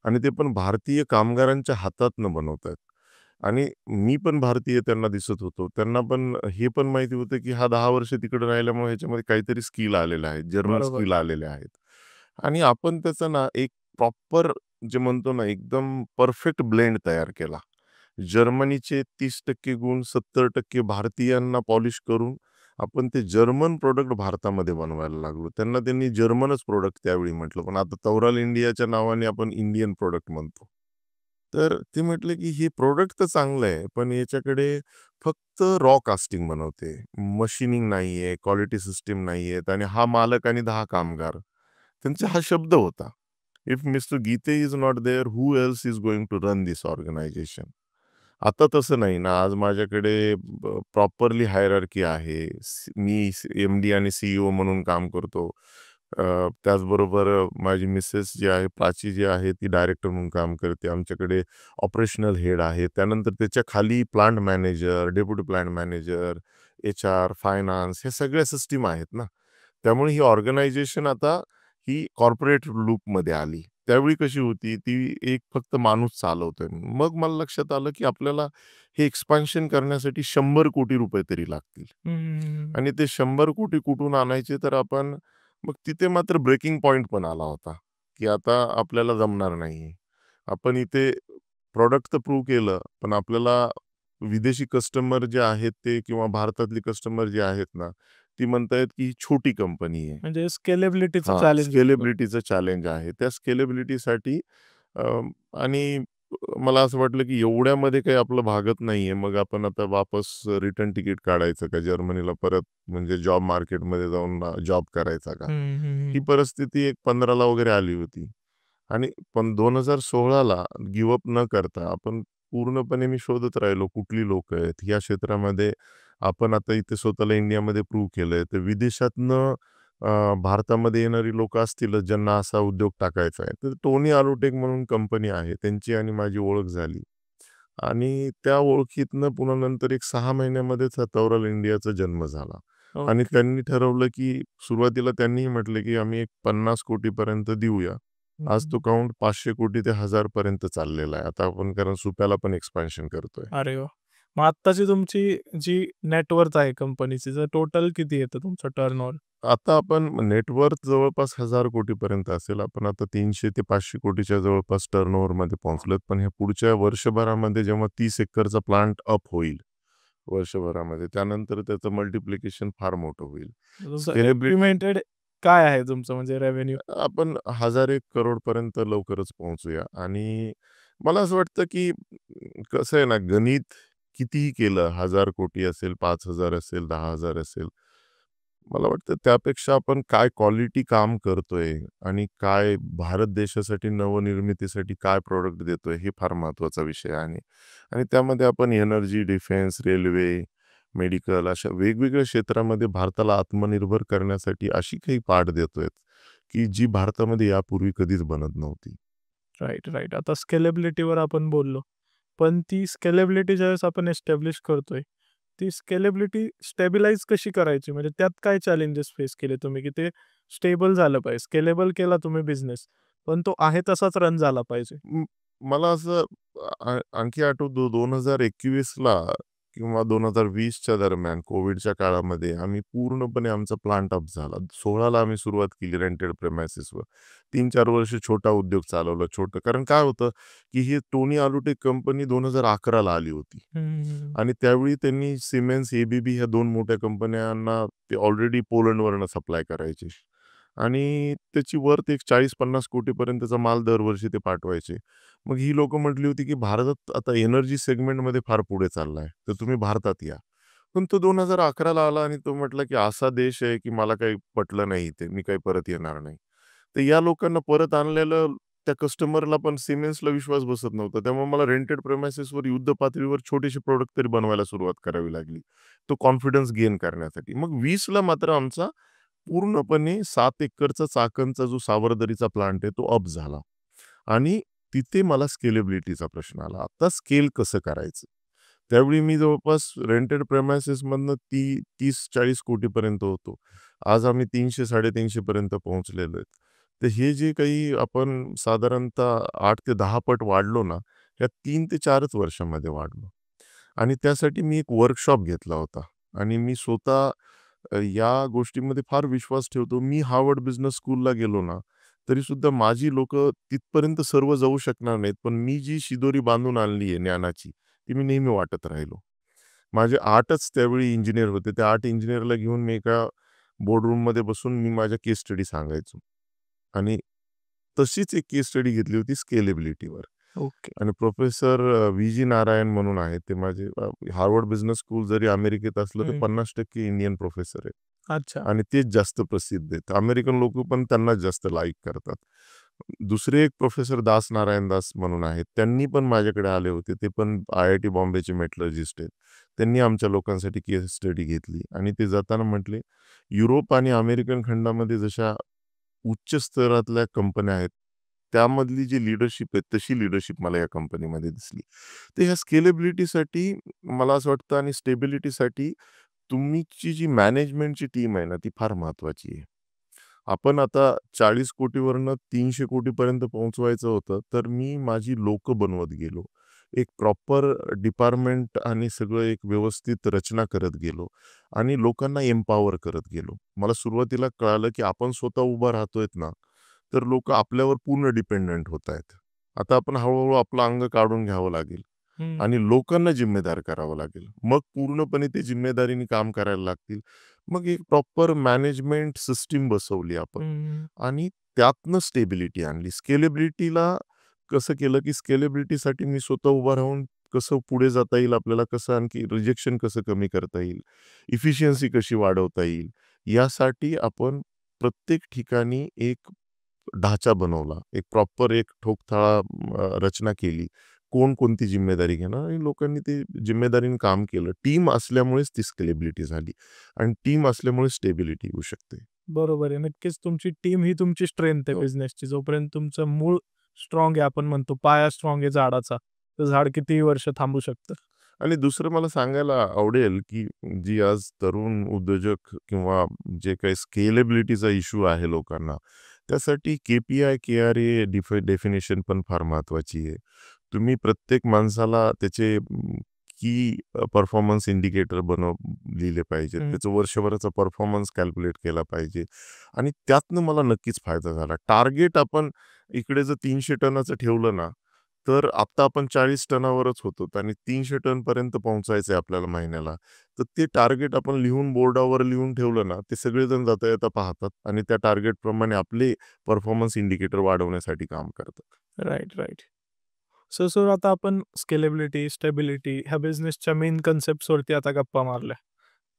आणि ते पण भारतीय कामगारांच्या हातातनं बनवतात." आणि मी पण भारतीय त्यांना दिसत होतो. त्यांना पण हे पण माहिती होतं, की हा 10 वर्ष तिकडे राहिल्यामुळे ह्याच्यामध्ये काहीतरी स्किल आलेलं आहे. जर्मन बरोबर. स्किल आलेले आहेत. आणि आपण त्याचा ना एक प्रॉपर जे म्हणतो ना एकदम परफेक्ट ब्लेंड तयार केला. जर्मनीचे 30% गुण 70% भारतीयांना पॉलिश करून आपण ते जर्मन प्रॉडक्ट भारतामध्ये बनवायला लागलो. त्यांनी जर्मनच प्रॉडक्ट त्यावेळी म्हटलं. पण आता तौराल इंडियाच्या नावाने आपण इंडियन प्रॉडक्ट म्हणतो. तर ते म्हटले, की हे प्रॉडक्ट तर चांगलं आहे, पण याच्याकडे फक्त रॉ कास्टिंग बनवते. मशीनिंग नाहीये, क्वालिटी सिस्टम नाहीयेत आणि हा मालक आणि 10 कामगार. त्यांचा हा शब्द होता. If mister Gite is not there, who else is going to run this organisation? आता तसं नाही ना. आज माझ्याकडे प्रॉपरली हायरार्की आहे. मी एम-डी आणि CEO म्हणून काम करतो. त्याचबरोबर माझी मिसेस जी आहे, प्राची जी आहे, ती डायरेक्टर म्हणून काम करते. आमच्याकडे ऑपरेशनल हेड आहे. त्यानंतर त्याच्या खाली plant manager, deputy plant manager, HR, finance ह्या सगळ्या सिस्टीम आहेत ना. त्यामुळे ही ऑर्गनायझेशन आता ही कॉर्पोरेट लूपमध्ये आली. त्यावेळी कशी होती, ती एक फक्त माणूस चालवतोय. मग मला लक्षात आलं, की आपल्याला हे एक्सपान्शन करण्यासाठी 100 कोटी रुपये तरी लागतील. हं, हं, हं. आणि ते 100 कोटी कुठून आणायचे, तर आपण मग तिथे मात्र ब्रेकिंग पॉइंट पण आला होता, की आता आपल्याला जमणार नाही. आपण इथे प्रॉडक्ट तर प्रूव्ह केलं, पण आपल्याला विदेशी कस्टमर जे आहेत ते किंवा भारतातली कस्टमर जे आहेत ना, ती म्हणतायत की ही छोटी कंपनी आहे. म्हणजे स्केलेबिलिटीचं हां, चॅलेंज होतं. स्केलेबिलिटीचं चॅलेंज आहे. त्या स्केलेबिलिटीसाठी अ, आणि मला असं वाटलं की एवढ्यामध्ये काही आपलं भागत नाहीये. मग आपण आता वापस रिटर्न तिकीट काढायचं का जर्मनीला परत म्हणजे जॉब मार्केटमध्ये जाऊन जॉब करायचा का? हं, हं, ही हं. परिस्थिती एक 15ला वगैरे आली होती. आणि पण 2016ला गिव्ह अप न करता आपण पूर्णपणे मी शोधत राहिलो कुठली लोकं आहेत. या क्षेत्रामध्ये आपण आता इथे स्वतःला इंडियामध्ये प्रूव्ह केलंय. तर विदेशातनं भारतामध्ये येणारी लोकं असतीलच ज्यांना असा उद्योग टाकायचा आहे. तर टोनी अलोटेक म्हणून कंपनी आहे. त्यांची आणि माझी ओळख झाली. आणि त्या ओळखीतनं पुन्हा नंतर एक 6 महिन्यामध्येच हा तौराल इंडियाचा जन्म झाला. आणि ओके. त्यांनी ठरवलं, की सुरुवातीला त्यांनीही म्हटलं, की आम्ही एक 50 कोटीपर्यंत देऊया. हं, आज तो हं. काउंट 500 कोटी ते 1000 पर्यंत चाललेला आहे. आता आपण कारण सुप्याला पण एक्सपान्शन करतोय. अरे वाह! मग आत्ताची तुमची जी नेटवर्थ आहे कंपनीची, तर टोटल किती येतं तुमचं टर्नओव्हर? आता आपण नेटवर्थ जवळपास 1000 कोटीपर्यंत असेल. आपण आता 300 ते 500 कोटीच्या जवळपास टर्नओव्हरमध्ये पोहोचलोत. पण ह्या पुढच्या वर्षभरामध्ये जेव्हा 30 एकरचा प्लांट अप होईल वर्षभरामध्ये, त्यानंतर त्याचं मल्टिप्लिकेशन फार मोठं होईल. तुमचं स्केलेबिलिटी एस्टिमेटेड काय आहे तुमचं म्हणजे रेव्हेन्यू? आपण 1000-1 करोडपर्यंत लवकरच पोहोचूया. आणि मला असं वाटतं, की कसं आहे ना, गणित कितीही केलं, 1000 कोटी असेल, 5000 असेल, 10,000 असेल, मला वाटतं त्यापेक्षा आपण काय क्वालिटी काम करतोय आणि काय भारत देशासाठी नवनिर्मितीसाठी काय प्रॉडक्ट देतोय, हे फार महत्त्वाचा विषय आहे. आणि त्यामध्ये आपण एनर्जी, डिफेन्स, रेल्वे, मेडिकल अशा वेगवेगळ्या क्षेत्रामध्ये भारताला आत्मनिर्भर करण्यासाठी अशी काही पाठ देतोय, की जी भारतामध्ये यापूर्वी कधीच बनत नव्हती. Right, right. आता स्केलेबिलिटीवर आपण बोललो. पण ती स्केलेबिलिटी ज्यावेळेस आपण एस्टॅब्लिश करतोय, ती स्केलेबिलिटी स्टॅबिलाईज कशी करायची? म्हणजे त्यात काय चॅलेंजेस फेस केले तुम्ही, की ते स्टेबल झालं पाहिजे. स्केलेबल केला तुम्ही बिझनेस, पण तो आहे तसाच रन झाला पाहिजे. मला असं आणखी आठवतं 2021ला किंवा 2020च्या दरम्यान कोविडच्या काळामध्ये आम्ही पूर्णपणे आमचा प्लांट अप झाला. 16ला आम्ही सुरुवात केली रेंटेड प्रेमायसेसवर. 3-4 वर्ष छोटा उद्योग चालवला छोटं. कारण काय होतं, की ही टोनी आलुटे कंपनी 2011ला आली होती. हं, आणि त्यावेळी त्यांनी सिमेन्स, एबीबी ह्या 2 मोठ्या कंपन्यांना ते ऑलरेडी पोलंडवरनं सप्लाय करायचे. आणि त्याची वर्थ एक 40-50 कोटीपर्यंतचा माल दरवर्षी ते पाठवायचे. मग ही लोकं म्हटली होती, की भारत आता एनर्जी सेगमेंटमध्ये फार पुढे चाललाय, तर तुम्ही भारतात या. पण तो 2011ला आला आणि तो म्हटला, की असा देश आहे, की मला काही पटलं नाही इथे, मी काही परत येणार नाही. तर या लोकांना परत आणलेलं त्या कस्टमरला पण सिमेन्सला विश्वास बसत नव्हता. त्यामुळे मला रेंटेड प्रेमाइसेसवर युद्ध पातळीवर छोटेसे प्रॉडक्ट तरी बनवायला सुरुवात करावी लागली. तो कॉन्फिडन्स गेन करण्यासाठी. मग 20ला मात्र आमचा पूर्णपणे 7 एकरचा चाकणचा जो सावरदरीचा प्लांट आहे तो अप झाला. आणि तिथे मला स्केलेबिलिटीचा प्रश्न आला. आता स्केल कसं करायचं? त्यावेळी मी जवळपास रेंटेड प्रेमाइसेसमधनं 30-40 कोटीपर्यंत होतो. आज आम्ही 300-350 पर्यंत पोहोचलेलो आहेत. तर हे जे काही आपण साधारणतः 8 ते 10 पट वाढलो ना, या 3 ते 4च वर्षामध्ये वाढलो. आणि त्यासाठी मी एक वर्कशॉप घेतला होता. आणि मी स्वतः या गोष्टीमध्ये फार विश्वास ठेवतो. मी हार्वर्ड बिझनेस स्कूलला गेलो ना, तरीसुद्धा माझी लोकं तिथपर्यंत सर्व जाऊ शकणार नाहीत. पण मी जी शिदोरी बांधून आणली आहे ज्ञानाची, ती मी नेहमी वाटत राहिलो. माझे 8च त्यावेळी इंजिनिअर होते. त्या 8 इंजिनिअरला घेऊन मी एका बोर्डरूममध्ये बसून मी माझ्या केस स्टडी सांगायचो. आणि तशीच एक केस स्टडी घेतली होती स्केलेबिलिटीवर. ओके. आणि प्रोफेसर व्ही.जी. नारायण म्हणून आहेत. ते माझे हार्वर्ड बिझनेस स्कूल जरी अमेरिकेत असलं, तर हं. 50% इंडियन प्रोफेसर आहेत. अच्छा. आणि तेच जास्त प्रसिद्ध आहेत. अमेरिकन लोकं पण त्यांनाच जास्त लाईक करतात. दुसरे एक प्रोफेसर दास नारायण दास म्हणून आहेत. त्यांनी पण माझ्याकडे आले होते. ते पण IIT बॉम्बेचे मेटलर्जिस्ट आहेत. त्यांनी आमच्या लोकांसाठी केस स्टडी घेतली आणि ते जाताना म्हटले, "युरोप आणि अमेरिकन खंडामध्ये जशा उच्च स्तरातल्या कंपन्या आहेत, त्यामधली जी लीडरशिप आहे, तशी लीडरशिप मला या कंपनीमध्ये दिसली." तर ह्या स्केलेबिलिटीसाठी मला असं वाटतं आणि स्टेबिलिटीसाठी तुमची जी मॅनेजमेंटची टीम आहे ना, ती फार महत्त्वाची आहे. आपण आता 40 कोटीवरनं 300 कोटीपर्यंत पोहोचवायचं होतं, तर मी माझी लोकं बनवत गेलो. एक प्रॉपर डिपार्टमेंट आणि सगळं एक व्यवस्थित रचना करत गेलो आणि लोकांना एम्पॉवर करत गेलो. मला सुरुवातीला कळालं, की आपण स्वतः उभं राहतोयत ना, तर लोकं आपल्यावर पूर्ण डिपेंडंट होत आहेत. आता आपण हळू आपलं अंग काढून घ्यावं लागेल. हं, आणि लोकांना जिम्मेदार करावं लागेल. मग पूर्णपणे ते जिम्मेदारीने काम करायला लागतील. मग एक प्रॉपर मॅनेजमेंट सिस्टम बसवली आपण हं. आणि त्यातनं स्टेबिलिटी आणली. स्केलेबिलिटीला कसं केलं, की स्केलेबिलिटीसाठी मी स्वतः उभा राहून कसं पुढे जाता येईल, आपल्याला कसं आणखी रिजेक्शन कसं कमी करता येईल, इफिशियन्सी कशी वाढवता येईल, यासाठी आपण प्रत्येक ठिकाणी एक ढाचा बनवला. एक प्रॉपर एक ठोकताळा रचना केली. कोण कोणती जिम्मेदारी घेणार आणि लोकांनी ते जिम्मेदारीने काम केलं. टीम असल्यामुळेच ती स्केलेबिलिटी झाली आणि टीम असल्यामुळे स्टेबिलिटी येऊ शकते. बरोबर आहे. नक्कीच तुमची टीम ही तुमची स्ट्रेंथ आहे हो. बिझनेसची. जोपर्यंत तुमचं मूळ स्ट्राँग आहे, आपण म्हणतो पाया स्ट्राँग आहे झाडाचा, तर झाड कितीही वर्ष थांबू शकतं. आणि दुसरं मला सांगायला आवडेल, की जी आज तरुण उद्योजक किंवा जे काही स्केलेबिलिटीचा इश्यू आहे लोकांना, त्यासाठी KPI, KRA डेफिनिशन पण फार महत्त्वाची आहे. तुम्ही प्रत्येक माणसाला त्याचे की परफॉर्मन्स इंडिकेटर लिहिले पाहिजेत. हं. त्याचं वर्षभराचा परफॉर्मन्स कॅल्क्युलेट केला पाहिजे आणि त्यातनं मला नक्कीच फायदा झाला. टार्गेट आपण इकडे जर 300 टनाचं ठेवलं ना, तर आत्ता आपण 40 टनावरच होतो आणि 300 टनपर्यंत पोहोचायचं आहे आपल्याला महिन्याला. तर ते टार्गेट आपण लिहून बोर्डावर लिहून ठेवलं ना, ते सगळेजण जाता-येता पाहतात आणि त्या टार्गेटप्रमाणे आपले परफॉर्मन्स इंडिकेटर वाढवण्यासाठी काम करतात. Right, right. सर आता आपण स्केलेबिलिटी, स्टेबिलिटी ह्या बिझनेसच्या मेन कन्सेप्ट्सवरती आता गप्पा मारल्या.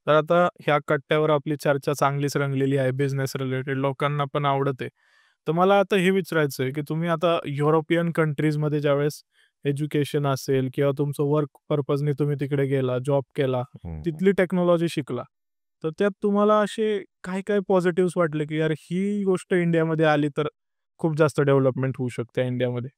तर आता ह्या कट्ट्यावर आपली चर्चा चांगलीच रंगलेली आहे बिझनेस रिलेटेड. लोकांना पण आवडत आहे. तर मला आता हे विचारायचं आहे, की तुम्ही आता युरोपियन कंट्रीजमध्ये ज्यावेळेस एज्युकेशन असेल किंवा तुमचं वर्क पर्पजनी तुम्ही तिकडे गेला, जॉब केला, हं. तिथली टेक्नॉलॉजी शिकला. तर त्यात तुम्हाला असे काय पॉझिटिव्हज वाटले, की यार ही गोष्ट इंडियामध्ये आली तर खूप जास्त डेव्हलपमेंट होऊ शकते इंडियामध्ये?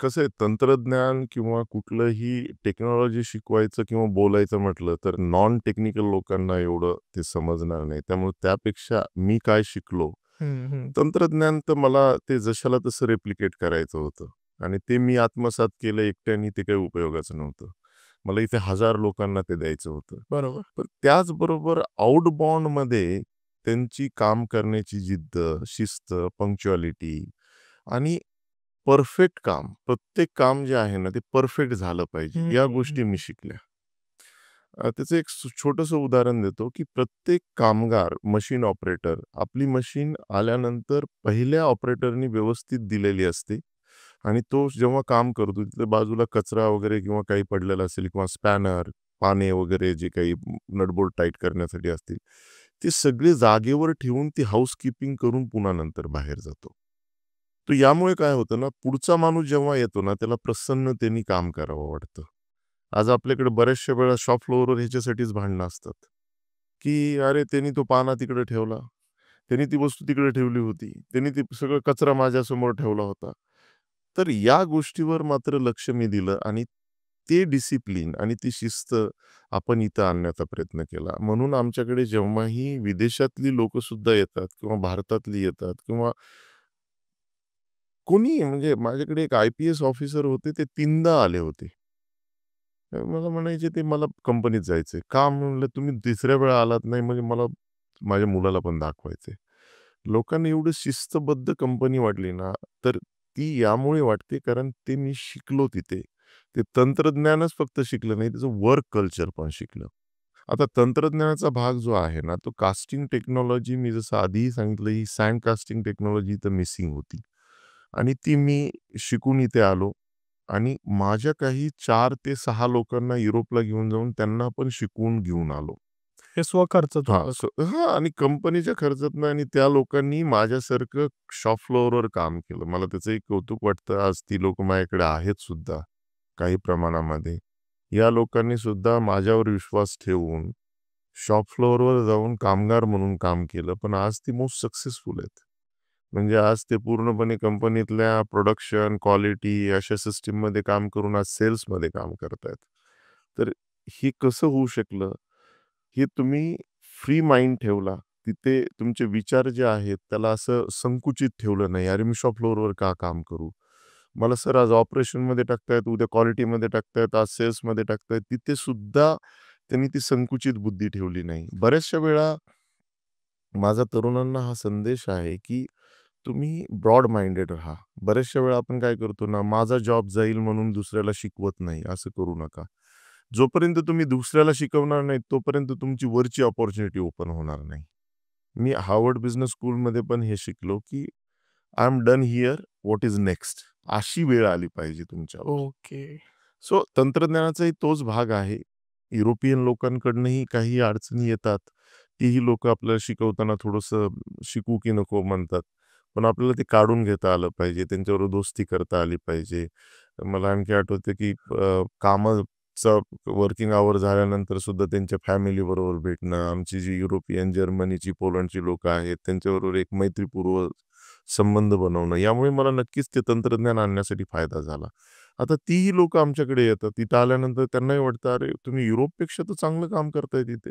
कसं आहे तंत्रज्ञान किंवा कुठलंही टेक्नॉलॉजी शिकवायचं किंवा बोलायचं म्हटलं तर नॉन टेक्निकल लोकांना एवढं ते समजणार नाही. त्यामुळे त्यापेक्षा मी काय शिकलो, हं, हं. तंत्रज्ञान तर मला ते जशाला तसं रेप्लिकेट करायचं होतं आणि ते मी आत्मसात केलं एकट्याने ते काही उपयोगाचं नव्हतं. मला इथे 1000 लोकांना ते द्यायचं होतं. बरोबर. पण त्याचबरोबर आउटबाउंडमध्ये त्यांची काम करण्याची जिद्द, शिस्त, पंक्च्युअलिटी आणि परफेक्ट काम, प्रत्येक काम जे आहे ना, ते परफेक्ट झालं पाहिजे. हं, या हं, गोष्टी मी हं. शिकल्या. त्याचं एक छोटंसं उदाहरण देतो, की प्रत्येक कामगार, मशीन ऑपरेटर, आपली मशीन आल्यानंतर पहिल्या ऑपरेटरनी व्यवस्थित दिलेली असते आणि तो जेव्हा काम करतो, तिथे बाजूला कचरा वगैरे किंवा काही पडलेला असेल किंवा स्पॅनर, पाने वगैरे जे काही नटबोल्ट टाईट करण्यासाठी असतील, ते सगळे जागेवर ठेवून ती हाउसकीपिंग करून पुन्हा नंतर बाहेर जातो. तर यामुळे काय होतं ना, पुढचा माणूस जेव्हा येतो ना, त्याला प्रसन्नतेने काम करावं वाटतं. आज आपल्याकडे बऱ्याचशा वेळा शॉप फ्लोअरवर ह्याच्यासाठीच भांडणं असतात, की "अरे, त्यांनी तो पाना तिकडे ठेवला. त्यांनी ती वस्तू तिकडे ठेवली होती. त्यांनी ते सगळं कचरा माझ्यासमोर ठेवला होता." तर या गोष्टीवर मात्र लक्ष मी दिलं आणि ते डिसिप्लिन आणि ती शिस्त आपण इथं आणण्याचा प्रयत्न केला. म्हणून आमच्याकडे जेव्हाही विदेशातली लोकंसुद्धा येतात किंवा भारतातली येतात किंवा कोणी म्हणजे माझ्याकडे एक आय-पी-एस ऑफिसर होते, ते 3दा आले होते. मला म्हणायचे, "ते मला कंपनीत जायचंय." का म्हणलं, "तुम्ही तिसऱ्या वेळा आलात नाही म्हणजे मला माझ्या मुलाला पण दाखवायचंय." लोकांना एवढं शिस्तबद्ध कंपनी वाटली ना, तर ती यामुळे वाटते कारण ते मी शिकलो तिथे. ते तंत्रज्ञानच फक्त शिकलं नाही, त्याचं वर्क कल्चर पण शिकलं. आता तंत्रज्ञानाचा भाग जो आहे ना, तो कास्टिंग टेक्नॉलॉजी मी जसं आधीही सांगितलं, ही सँड कास्टिंग टेक्नॉलॉजी तर मिसिंग होती आणि ती मी शिकून इथे आलो. आणि माझ्या काही 4 ते 6 लोकांना युरोपला घेऊन जाऊन त्यांना पण शिकवून घेऊन आलो. हे स्वखर्चात हां, होतं. हां आणि कंपनीच्या खर्चातनं आणि त्या लोकांनी माझ्यासारखं शॉप फ्लोअरवर काम केलं. मला त्याचंही कौतुक वाटतं. आज ती लोकं माझ्याकडे आहेत सुद्धा काही प्रमाणामध्ये. या लोकांनी सुद्धा माझ्यावर विश्वास ठेवून शॉप फ्लोअरवर जाऊन कामगार म्हणून काम केलं. पण आज ती मोस्ट सक्सेसफुल आहेत. म्हणजे आज ते पूर्णपणे कंपनीतल्या प्रोडक्शन, क्वालिटी अशा सिस्टममध्ये काम करून आज सेल्समध्ये काम करतायत. तर हे कसं होऊ शकलं? हे तुम्ही फ्री माइंड ठेवला. तिथे तुमचे विचार जे आहेत त्याला असं संकुचित ठेवलं नाही. "अरे, मी शॉप फ्लोअरवर का काम करू? मला सर आज ऑपरेशनमध्ये टाकतायत, उद्या क्वालिटीमध्ये टाकतायत, आज सेल्समध्ये टाकतायत." तिथे सुद्धा त्यांनी ती संकुचित बुद्धी ठेवली नाही. बऱ्याचशा वेळा माझा तरुणांना हा संदेश आहे, की तुम्ही ब्रॉड माइंडेड राहा. बऱ्याचशा वेळा आपण काय करतो ना, माझा जॉब जाईल म्हणून दुसऱ्याला शिकवत नाही, असं करू नका. जोपर्यंत तुम्ही दुसऱ्याला शिकवणार नाही, तोपर्यंत तुमची वरची अपॉर्च्युनिटी ओपन होणार नाही. मी हार्वर्ड बिझनेस स्कूलमध्ये पण हे शिकलो, की I am done here, what is next? अशी वेळ आली पाहिजे तुमच्यावर. ओके. सो तंत्रज्ञानाचाही तोच भाग आहे. युरोपियन लोकांकडूनही काही अडचणी येतात. तीही लोकं आपल्याला शिकवताना थोडंसं शिकू की नको म्हणतात. पण आपल्याला ते काढून घेता आलं पाहिजे. त्यांच्याबरोबर दोस्ती करता आली पाहिजे. मला आणखी आठवतं की कामाचा वर्किंग आवर झाल्यानंतर सुद्धा त्यांच्या फॅमिलीबरोबर भेटणं. आमची जी युरोपियन, जर्मनीची, पोलंडची लोकं आहेत त्यांच्याबरोबर एक मैत्रीपूर्व संबंध बनवणं. यामुळे मला नक्कीच ते तंत्रज्ञान आणण्यासाठी फायदा झाला. आता तीही लोकं आमच्याकडे येतात. तिथं आल्यानंतर त्यांनाही वाटतं, "अरे, तुम्ही युरोपपेक्षा तर चांगलं काम करताय तिथे."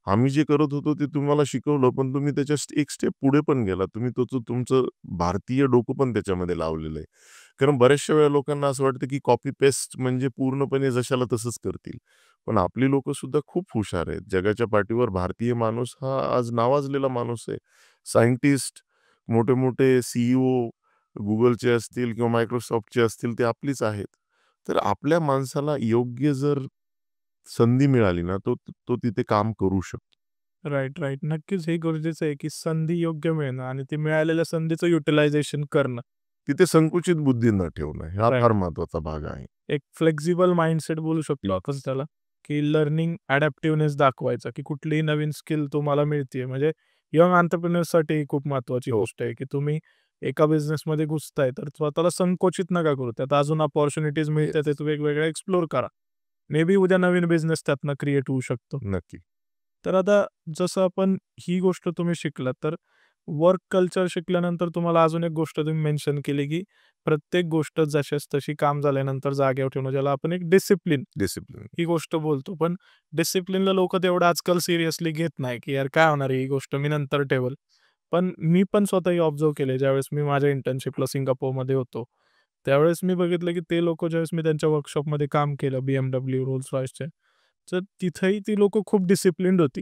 आम्ही जे करत होतो ते तुम्हाला शिकवलं, पण तुम्ही त्याच्या एक स्टेप पुढे पण गेलात. तुम्ही तुमचं भारतीय डोकं पण त्याच्यामध्ये लावलेलं आहे. कारण बऱ्याचशा वेळा लोकांना असं वाटतं, की कॉपी पेस्ट म्हणजे पूर्णपणे जशाला तसंच करतील. पण आपली लोकं सुद्धा खूप हुशार आहेत. जगाच्या पाठीवर भारतीय माणूस हा आज नावाजलेला माणूस आहे. सायंटिस्ट, मोठे-मोठे सी-ई-ओ Googleचे असतील किंवा Microsoftचे असतील ते आपलीच आहेत. तर आपल्या माणसाला योग्य जर संधी मिळाली ना, तो तो तिथे काम करू शकतो. Right, right. नक्कीच हे गरजेचं आहे, की संधी योग्य मिळणं आणि ते मिळालेल्या संधीचं युटिलायझेशन करणं. तिथे संकुचित बुद्धी न ठेवणं, हा राइट. फार महत्वाचा भाग आहे. एक फ्लेक्सिबल माइंडसेट बोलू शकतो आपण त्याला, की लर्निंग अडॅप्टिव्हनेस दाखवायचा, की कुठलीही नवीन स्किल तुम्हाला मिळतीये. म्हणजे यंग एंटरप्रेन्योर्ससाठी ही खूप महत्त्वाची हो. गोष्ट आहे, की तुम्ही एका बिझनेसमध्ये घुसताय, तर स्वतःला संकोचित नका करू. त्यात अजून अपॉर्च्युनिटीज मिळतात, येस. ते वेगवेगळ्या एक्सप्लोर करा. मे बी उद्या नवीन बिझनेस त्यातनं क्रिएट होऊ शकतो. नक्की. तर आता जसं आपण ही गोष्ट तुम्ही शिकलात, तर वर्क कल्चर शिकल्यानंतर तुम्हाला अजून एक गोष्ट तुम्ही मेन्शन केली, की प्रत्येक गोष्ट जशास तशी काम झाल्यानंतर जागेवर ठेवणं, ज्याला आपण एक डिसिप्लिन डिसिप्लिन. ही गोष्ट बोलतो. पण डिसिप्लिनला लोकं तेवढं आजकाल सिरियसली घेत नाही, की यार काय होणार आहे ही गोष्ट मी नंतर ठेवेल. पण मी पण स्वतःही ऑब्झर्व्ह केले ज्यावेळेस मी माझ्या इंटर्नशिपला सिंगापूरमध्ये होतो. त्यावेळेस मी बघितलं, की ते लोकं ज्यावेळेस मी त्यांच्या वर्कशॉपमध्ये काम केलं BMW, रोल्स रॉयसचे, तर तिथेही ती लोकं खूप डिसिप्लिन्ड होती.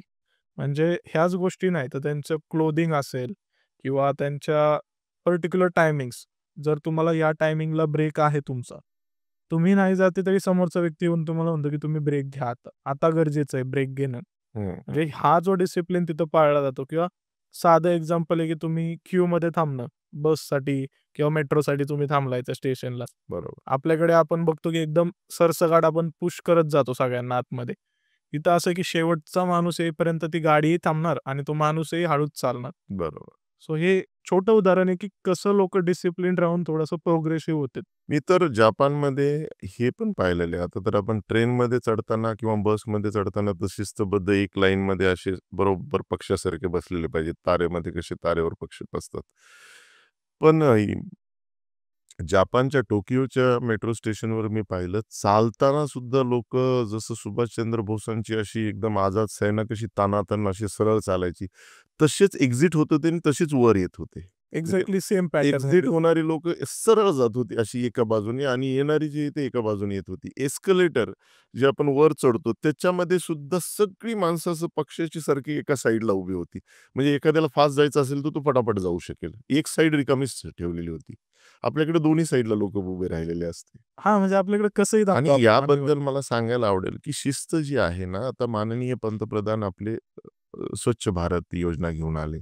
म्हणजे ह्याच गोष्टी नाही तर त्यांचं क्लोथिंग असेल किंवा त्यांच्या पर्टिक्युलर टायमिंग्स. जर तुम्हाला या टायमिंगला ब्रेक आहे तुमचा. तुम्ही नाही जाते तरी समोरचा व्यक्ती येऊन तुम्हाला म्हणतो, की तुम्ही ब्रेक घ्या आता. आता गरजेचं आहे ब्रेक घेणं. हं. म्हणजे हा जो डिसिप्लिन तिथं पाळला जातो किंवा साधं एक्झाम्पल आहे, की तुम्ही क्यूमध्ये थांबणं बससाठी किंवा मेट्रोसाठी तुम्ही थांबलाय त्या स्टेशनला. बरोबर. आपल्याकडे आपण बघतो, की एकदम सरसकट आपण पुश करत जातो सगळ्यांना आतमध्ये. इथं असं आहे, की शेवटचा माणूस येईपर्यंत ती गाडीही थांबणार आणि तो माणूसही हळूच चालणार. बरोबर. सो हे छोटं उदाहरण आहे, की कसं लोकं डिसिप्लिन राहून थोडंसं प्रोग्रेसिव्ह होतात. मी तर जपानमध्ये हे पण पाहिलेलं आहे. आता तर आपण ट्रेनमध्ये चढताना किंवा बसमध्ये चढताना तर शिस्तबद्ध एक लाईनमध्ये असे बरोबर पक्ष्यासारखे बसलेले पाहिजेत. तारेमध्ये कसे तारेवर पक्षी बसतात. पण जपानच्या टोकियोच्या मेट्रो स्टेशनवर मी पाहिलं, चालताना सुद्धा लोकं जसं सुभाषचंद्र बोसांची अशी एकदम आझाद सेना कशी तानातान अशी सरळ चालायची, तसेच एक्झिट होत होते आणि तशीच वर येत होते. म्हणजे एक्झॅक्टली सेम पॅटर्न आहे एक्झिट ते. होणारी लोकं सरळ जात होती अशी एका बाजूने आणि येणारी जी आहे ती एका बाजूने येत होती. एस्केलेटर जे आपण वर चढतो त्याच्यामध्ये सुद्धा सगळी माणसं असं पक्षाची सारखी एका साईडला उभी होती. म्हणजे एखाद्याला फास्ट जायचं असेल तर तो पटापट जाऊ शकेल. एक साईड रिकामीच ठेवलेली होती. आपल्याकडे दोन्ही साईडला लोकं उभे राहिलेले असते. हां, म्हणजे आपल्याकडे कसंही दाखवतो आणि आपण मानवी. याबद्दल मला सांगायला आवडेल, की शिस्त जी आहे ना, आता माननीय पंतप्रधान आपले स्वच्छ भारत योजना घेऊन आले.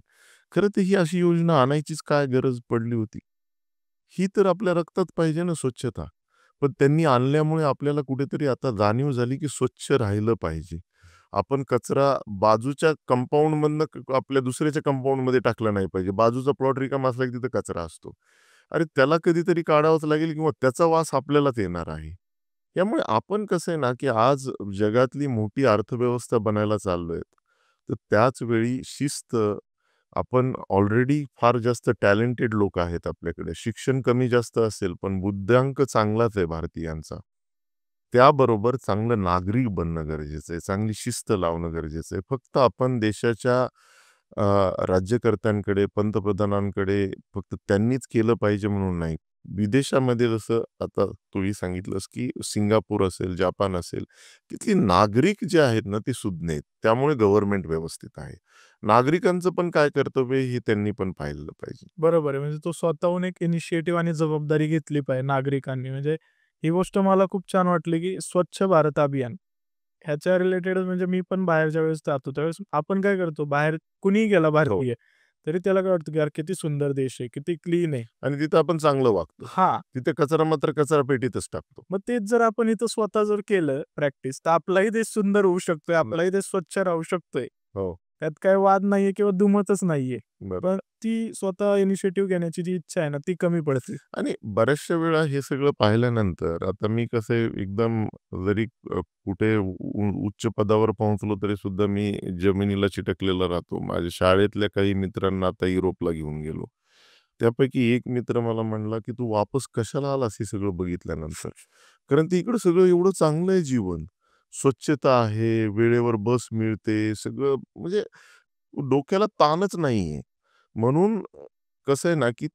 खरं तर ही अशी योजना आणायचीच काय गरज पडली होती? ही तर आपल्या रक्तात पाहिजे ना स्वच्छता. पण त्यांनी आणल्यामुळे आपल्याला कुठेतरी आता जाणीव झाली, की स्वच्छ राहिलं पाहिजे. आपण कचरा बाजूच्या कंपाउंडमधनं आपल्या दुसऱ्याच्या कंपाउंडमध्ये टाकला नाही पाहिजे. बाजूचा प्लॉट रिकामा असला, की तिथं कचरा असतो. अरे त्याला कधीतरी काढावंच लागेल किंवा त्याचा वास आपल्यालाच येणार आहे. त्यामुळे आपण कसं आहे ना, की आज जगातली मोठी अर्थव्यवस्था बनायला चाललोय. तर त्याच वेळी शिस्त आपण ऑलरेडी फार जास्त टॅलेंटेड लोक आहेत आपल्याकडे. शिक्षण कमी जास्त असेल, पण बुद्ध्यांक चांगलाच आहे भारतीयांचा. त्याबरोबर चांगलं नागरिक बनणं गरजेचं आहे. चांगली शिस्त लावणं गरजेचं आहे. फक्त आपण देशाच्या अ, राज्यकर्त्यांकडे, पंतप्रधानांकडे फक्त त्यांनीच केलं पाहिजे म्हणून नाही. विदेशामध्ये जसं आता तूही सांगितलंस, की सिंगापूर असेल, जापान असेल, तिथली नागरिक जे आहेत ना, ते सुज्ञ आहेत. त्यामुळे गव्हर्नमेंट व्यवस्थित आहे. नागरिकांचं पण काय कर्तव्य आहे हे त्यांनी पण पाहिलं पाहिजे. बरोबर आहे. म्हणजे तो स्वतःहून एक इनिशिएटिव्ह आणि जबाबदारी घेतली पाहिजे नागरिकांनी. म्हणजे ही गोष्ट मला खूप छान वाटली, की स्वच्छ भारत अभियान. ह्याच्या रिलेटेड म्हणजे मी पण बाहेर ज्यावेळेस जातो, त्यावेळेस आपण काय करतो, बाहेर कुणीही गेला हो. भारतीय, तरी त्याला काय वाटतं, की यार किती सुंदर देश आहे, किती क्लीन आहे. आणि तिथं आपण चांगलं वागतो. हां, तिथे कचरा मात्र कचरापेटीतच टाकतो. मग तेच जर आपण इथं स्वतः जर केलं प्रॅक्टिस, तर आपलाही देश सुंदर होऊ शकतोय, आपलाही देश स्वच्छ राहू शकतोय. हो. त्यात काही वाद नाहीये किंवा दुमतच नाहीये. बरं. पण ती स्वतः इनिशिएटिव्ह घेण्याची जी इच्छा आहे ना, ती कमी पडते. आणि बऱ्याचशा वेळा हे सगळं पाहिल्यानंतर आता मी कसं आहे एकदम जरी कुठे उच्च पदावर पोहोचलो तरी सुद्धा मी जमिनीला चिटकलेला राहतो. माझ्या शाळेतल्या काही मित्रांना आता युरोपला घेऊन गेलो. त्यापैकी एक मित्र मला म्हणला, की "तू वापस कशाला आलास हे सगळं बघितल्यानंतर?" कारण ते इकडं सगळं एवढं चांगलं आहे जीवन. स्वच्छता आहे, वेळेवर बस मिळते, सगळं म्हणजे डोक्याला ताणच नाहीये. म्हणून कसं आहे ना, की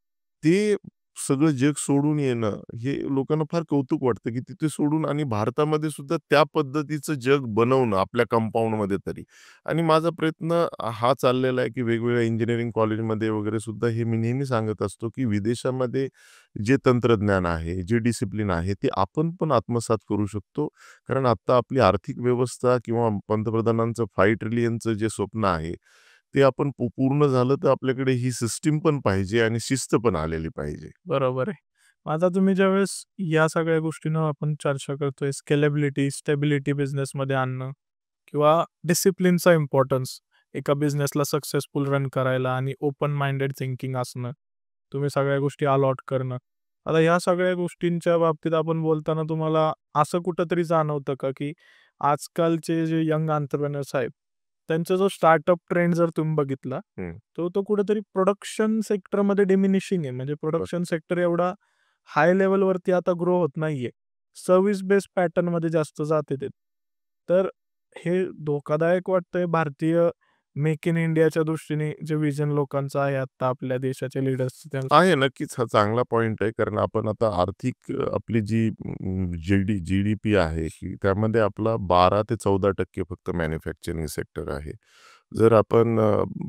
ते सगळं जग सोडून येणं, हे लोकांना फार कौतुक वाटतं, की तिथे सोडून आणि भारतामध्ये सुद्धा त्या पद्धतीचं जग बनवणं आपल्या कंपाऊंडमध्ये तरी. आणि माझा प्रयत्न हा चाललेला आहे, की वेगवेगळ्या इंजिनिअरिंग कॉलेजमध्ये वगैरे सुद्धा हे मी नेहमी सांगत असतो, की विदेशामध्ये जे तंत्रज्ञान आहे, जे डिसिप्लिन आहे, ते आपण पण आत्मसात करू शकतो. कारण आता आपली आर्थिक व्यवस्था किंवा पंतप्रधानांचं 5 ट्रिलियनचं जे स्वप्न आहे, ते आपण पूर्ण झालं तर आपल्याकडे ही सिस्टम पण पाहिजे आणि शिस्त पण आलेली पाहिजे. बरोबर आहे. मग आता तुम्ही ज्यावेळेस या सगळ्या गोष्टींवर आपण चर्चा करतोय, स्केलेबिलिटी, स्टेबिलिटी बिझनेसमध्ये आणणं किंवा डिसिप्लिनचा इम्पॉर्टन्स एका बिझनेसला सक्सेसफुल रन करायला आणि ओपन माइंडेड थिंकिंग असणं. तुम्ही सगळ्या गोष्टी अलॉट करणं. आता ह्या सगळ्या गोष्टींच्या बाबतीत आपण बोलताना तुम्हाला असं कुठेतरी जाणवतं का, की आजकालचे जे यंग एंटरप्रेन्योर्स आहेत, त्यांचा जो स्टार्टअप ट्रेंड जर तुम्ही बघितला, हं. तो कुठेतरी प्रोडक्शन सेक्टरमध्ये डिमिनिशिंग आहे. म्हणजे बरं. प्रोडक्शन सेक्टर एवढा हाय लेव्हलवरती आता ग्रो होत नाहीये. सर्व्हिस बेस्ड पॅटर्नमध्ये जास्त जाते ते. तर हे धोकादायक वाटतंय भारतीय मेक इन इंडियाच्या दृष्टीने जे विजन लोकांचं आहे आता आपल्या देशाच्या लीडर्सचं. आहे नक्कीच हा चांगला पॉइंट आहे. कारण आपण आता आर्थिक आपली जी जी-डी-पी आहे, की त्यामध्ये आपला 12 ते 14% फक्त मॅन्युफॅक्चरिंग सेक्टर आहे. जर आपण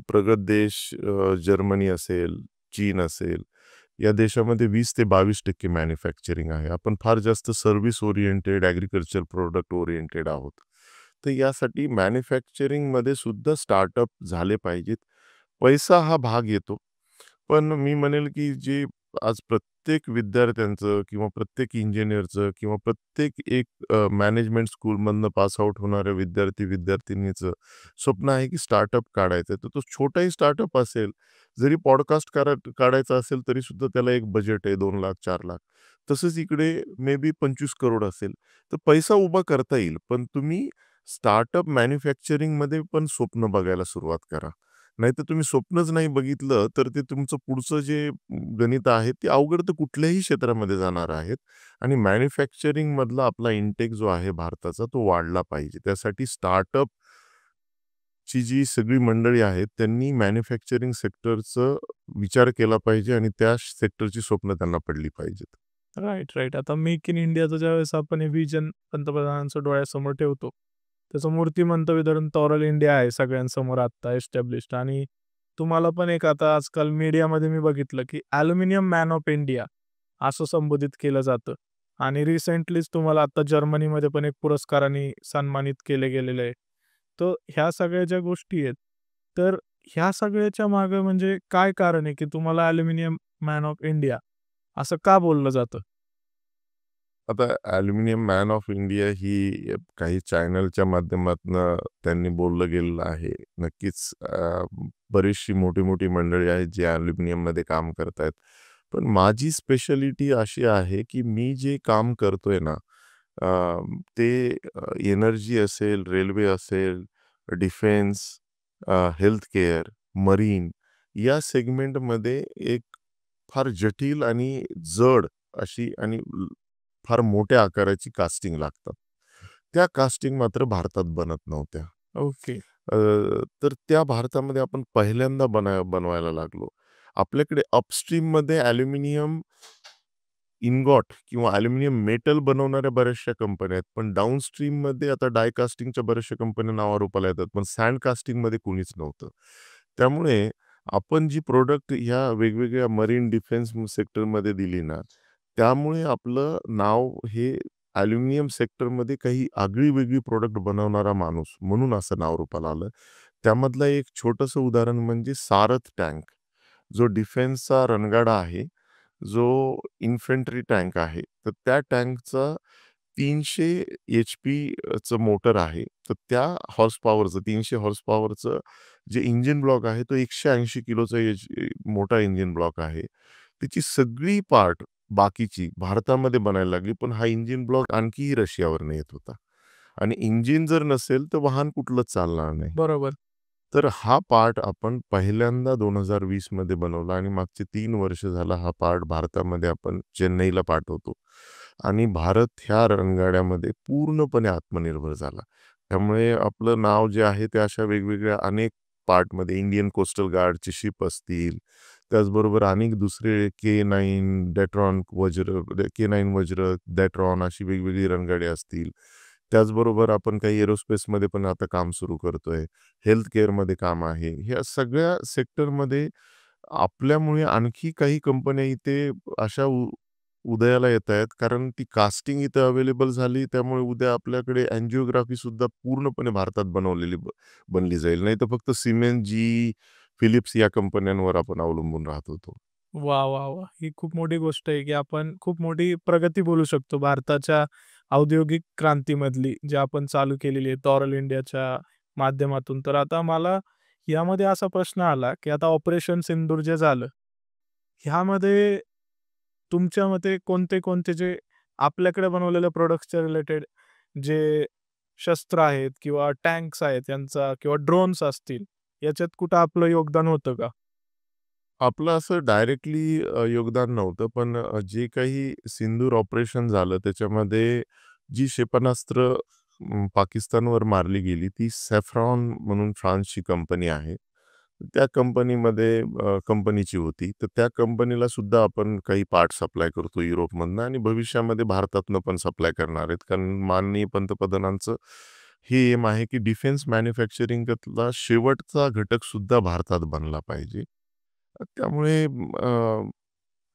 प्रगत देश जर्मनी असेल, चीन असेल, या देशामध्ये 20 ते 22% मॅन्युफॅक्चरिंग आहे. आपण फार जास्त service oriented, agriculture product oriented आहोत. तर यासाठी मॅन्युफॅक्चरिंगमध्ये सुद्धा स्टार्टअप झाले पाहिजेत. पैसा हा भाग येतो. पण मी म्हणेल, की जे आज प्रत्येक विद्यार्थ्यांचं किंवा प्रत्येक इंजिनिअरचं किंवा प्रत्येक एक मॅनेजमेंट स्कूलमधनं पास आउट होणाऱ्या विद्यार्थी-विद्यार्थिनीचं स्वप्न आहे, की स्टार्टअप काढायचं आहे. तर तो छोटाही स्टार्टअप असेल, जरी पॉडकास्ट काढायचा असेल, तरीसुद्धा त्याला एक बजेट आहे 2,00,000 4,00,000. तसंच इकडे मे बी 25 करोड असेल. तर पैसा उभा करता येईल. पण तुम्ही स्टार्टअप मॅन्युफॅक्चरिंगमध्ये पण स्वप्न बघायला सुरुवात करा. नाहीतर तुम्ही स्वप्नच नाही बघितलं, तर ते तुमचं पुढचं जे गणित आहे, ते अवघड तर कुठल्याही क्षेत्रामध्ये जाणार आहेत आणि मॅन्युफॅक्चरिंगमधला आपला इंटेक जो आहे भारताचा, तो वाढला पाहिजे. त्यासाठी स्टार्टअपची जी सगळी मंडळी आहेत, त्यांनी मॅन्युफॅक्चरिंग सेक्टरचा विचार केला पाहिजे आणि त्या सेक्टरची स्वप्न त्यांना पडली पाहिजेत. राइट. आता मेक इन इंडियाचं ज्यावेळेस आपण हे व्हिजन पंतप्रधानांचं डोळ्यासमोर ठेवतो, त्याचं मूर्तिमंत उदाहरण टॉरल इंडिया आहे सगळ्यांसमोर आत्ता एस्टॅब्लिश्ड. आणि तुम्हाला पण एक आता आजकाल मीडियामध्ये मी बघितलं, की ॲल्युमिनियम मॅन ऑफ इंडिया असं संबोधित केलं जातं. आणि रिसेंटलीच तुम्हाला आता जर्मनीमध्ये पण एक पुरस्काराने सन्मानित केले गेलेले आहे. तर ह्या सगळ्या ज्या गोष्टी आहेत, तर ह्या सगळ्याच्या मागे म्हणजे काय कारण आहे, की तुम्हाला ॲल्युमिनियम मॅन ऑफ इंडिया असं का बोललं जातं? आता ॲल्युमिनियम मॅन ऑफ इंडिया ही काही चॅनलच्या माध्यमातनं त्यांनी बोललं गेलेलं आहे. नक्कीच बरीचशी मोठी-मोठी मंडळी आहेत जे ॲल्युमिनियममध्ये काम करतायत. पण माझी स्पेशालिटी अशी आहे, की मी जे काम करतोय ना, ते एनर्जी असेल, रेल्वे असेल, डिफेन्स, हेल्थ केअर, मरीन या सेगमेंटमध्ये एक फार जटिल आणि जड अशी आणि फार मोठ्या आकाराची कास्टिंग लागतात. त्या कास्टिंग मात्र भारतात बनत नव्हत्या. ओके. तर त्या भारतामध्ये आपण पहिल्यांदा बनवायला लागलो. आपल्याकडे अपस्ट्रीममध्ये ॲल्युमिनियम इन्गॉट किंवा ॲल्युमिनियम मेटल बनवणाऱ्या बऱ्याचशा कंपन्या आहेत. पण डाउनस्ट्रीममध्ये आता डाय कास्टिंगच्या बऱ्याचशा कंपन्या नावारूपाला येतात. पण सँड कास्टिंगमध्ये कुणीच नव्हतं. त्यामुळे आपण जी प्रॉडक्ट ह्या वेगवेगळ्या मरीन डिफेन्स सेक्टरमध्ये दिली ना, त्यामुळे आपलं नाव हे ॲल्युमिनियम सेक्टरमध्ये काही आगळी-वेगळी प्रॉडक्ट बनवणारा माणूस म्हणून असं नाव रूपाला आलं. त्यामधलं एक छोटंसं उदाहरण म्हणजे सारथ टँक, जो डिफेन्सचा रणगाडा आहे, जो इन्फंट्री टँक आहे. तर त्या टँकचा 300 एच-पीचं मोटर आहे. तर त्या हॉर्स पॉवरचं 300 हॉर्स पॉवरचं जे इंजिन ब्लॉक आहे, तो 180 किलोचा मोठा इंजिन ब्लॉक आहे. त्याची सगळी पार्ट बाकीची भारतामध्ये बनायला लागली. पण हा इंजिन ब्लॉक आणखीही रशियावरनं येत होता. आणि इंजिन जर नसेल, तर वाहन कुठलंच चालणार नाही. बरोबर. तर हा पार्ट आपण पहिल्यांदा 2020 मध्ये बनवला आणि मागचे 3 वर्ष झाला हा पार्ट भारतामध्ये आपण चेन्नईला पाठवतो. आणि भारत ह्या रणगाड्यामध्ये पूर्णपणे आत्मनिर्भर झाला. त्यामुळे आपलं नाव जे आहे ते अशा वेगवेगळ्या अनेक पार्टमध्ये इंडियन कोस्टल गार्डचे शिप असतील, त्याचबरोबर अनेक दुसरे K9 डेट्रॉन वज्र, K9 वज्र, डेट्रॉन अशी वेगवेगळी रणगाडी असतील. त्याचबरोबर आपण काही एरोस्पेसमध्ये पण आता काम सुरू करतोय. हेल्थ केअरमध्ये काम आहे. ह्या सगळ्या सेक्टरमध्ये आपल्यामुळे आणखी काही कंपन्या इथे अशा उदयाला येत आहेत, कारण ती कास्टिंग इथे अवेलेबल झाली. त्यामुळे उद्या आपल्याकडे अँजिओग्राफी सुद्धा पूर्णपणे भारतात बनली जाईल. नाहीतर फक्त सिमेंस, GE, फिलिप्स या कंपन्यांवर आपण अवलंबून राहत होतो. वाह! वाह! वाह! ही खूप मोठी गोष्ट आहे, की आपण खूप मोठी प्रगती बोलू शकतो भारताच्या औद्योगिक क्रांतीमधली, जी आपण चालू केलेली आहे टॉरल इंडियाच्या माध्यमातून. तर आता मला यामध्ये असा प्रश्न आला, की आता ऑपरेशन सिंदूर जे झालं, ह्यामध्ये तुमच्या मते कोणते जे आपल्याकडे बनवलेल्या प्रॉडक्ट्सच्या रिलेटेड जे शस्त्र आहेत किंवा टँक्स आहेत यांचा किंवा ड्रोन्स असतील, याच्यात कुठं आपलं योगदान होतं का? आपलं असं डायरेक्टली योगदान नव्हतं. पण जे काही सिंदूर ऑपरेशन झालं त्याच्यामध्ये जी क्षेपणास्त्र पाकिस्तानवर मारली गेली ती सॅफ्रॉन म्हणून फ्रान्सची कंपनी आहे. त्या कंपनीची होती. तर त्या कंपनीला सुद्धा आपण काही पार्ट सप्लाय करतो युरोपमधनं आणि भविष्यामध्ये भारतातनं पण सप्लाय करणार आहेत. कारण माननीय पंतप्रधानांचं हे एम आहे की डिफेन्स मॅन्युफॅक्चरिंगला शेवटचा घटक सुद्धा भारतात बनला पाहिजे. त्यामुळे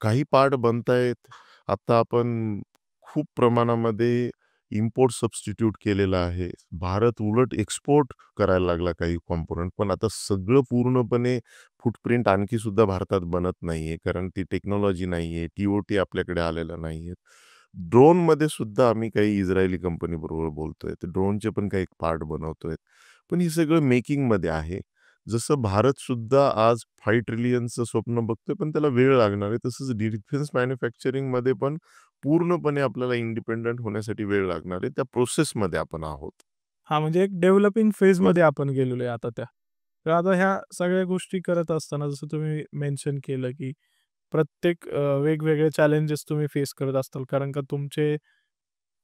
काही पार्ट बनतायत. आता आपण खूप प्रमाणामध्ये इम्पोर्ट सबस्टिट्यूट केलेलं आहे. भारत उलट एक्सपोर्ट करायला लागला काही कॉम्पोनंट. पण आता सगळं पूर्णपणे फूटप्रिंट आणखी सुद्धा भारतात बनत नाहीये. कारण ती टेक्नॉलॉजी नाहीये. TOT आपल्याकडे आलेलं नाहीये. ड्रोनमध्ये सुद्धा आम्ही काही इस्रायली कंपनीबरोबर बोलतोय. तर ड्रोनचे पण काही पार्ट बनवतोय. पण हे सगळं मेकिंगमध्ये आहे. जसं भारत सुद्धा आज 5 ट्रिलियनचं स्वप्न बघतोय, पण त्याला वेळ लागणार आहे. तसंच डिफेन्स मॅन्युफॅक्चरिंगमध्ये पण पूर्णपणे आपल्याला इंडिपेंडंट होण्यासाठी वेळ लागणार आहे. त्या प्रोसेसमध्ये आपण आहोत. हां, म्हणजे एक डेव्हलपिंग फेजमध्ये आपण गेलेलो आहे आता त्या. तर आता ह्या सगळ्या गोष्टी करत असताना जसं तुम्ही मेन्शन केलं, की प्रत्येक वेगवेगळे चॅलेंजेस तुम्ही फेस करत असताल. कारण का तुमचे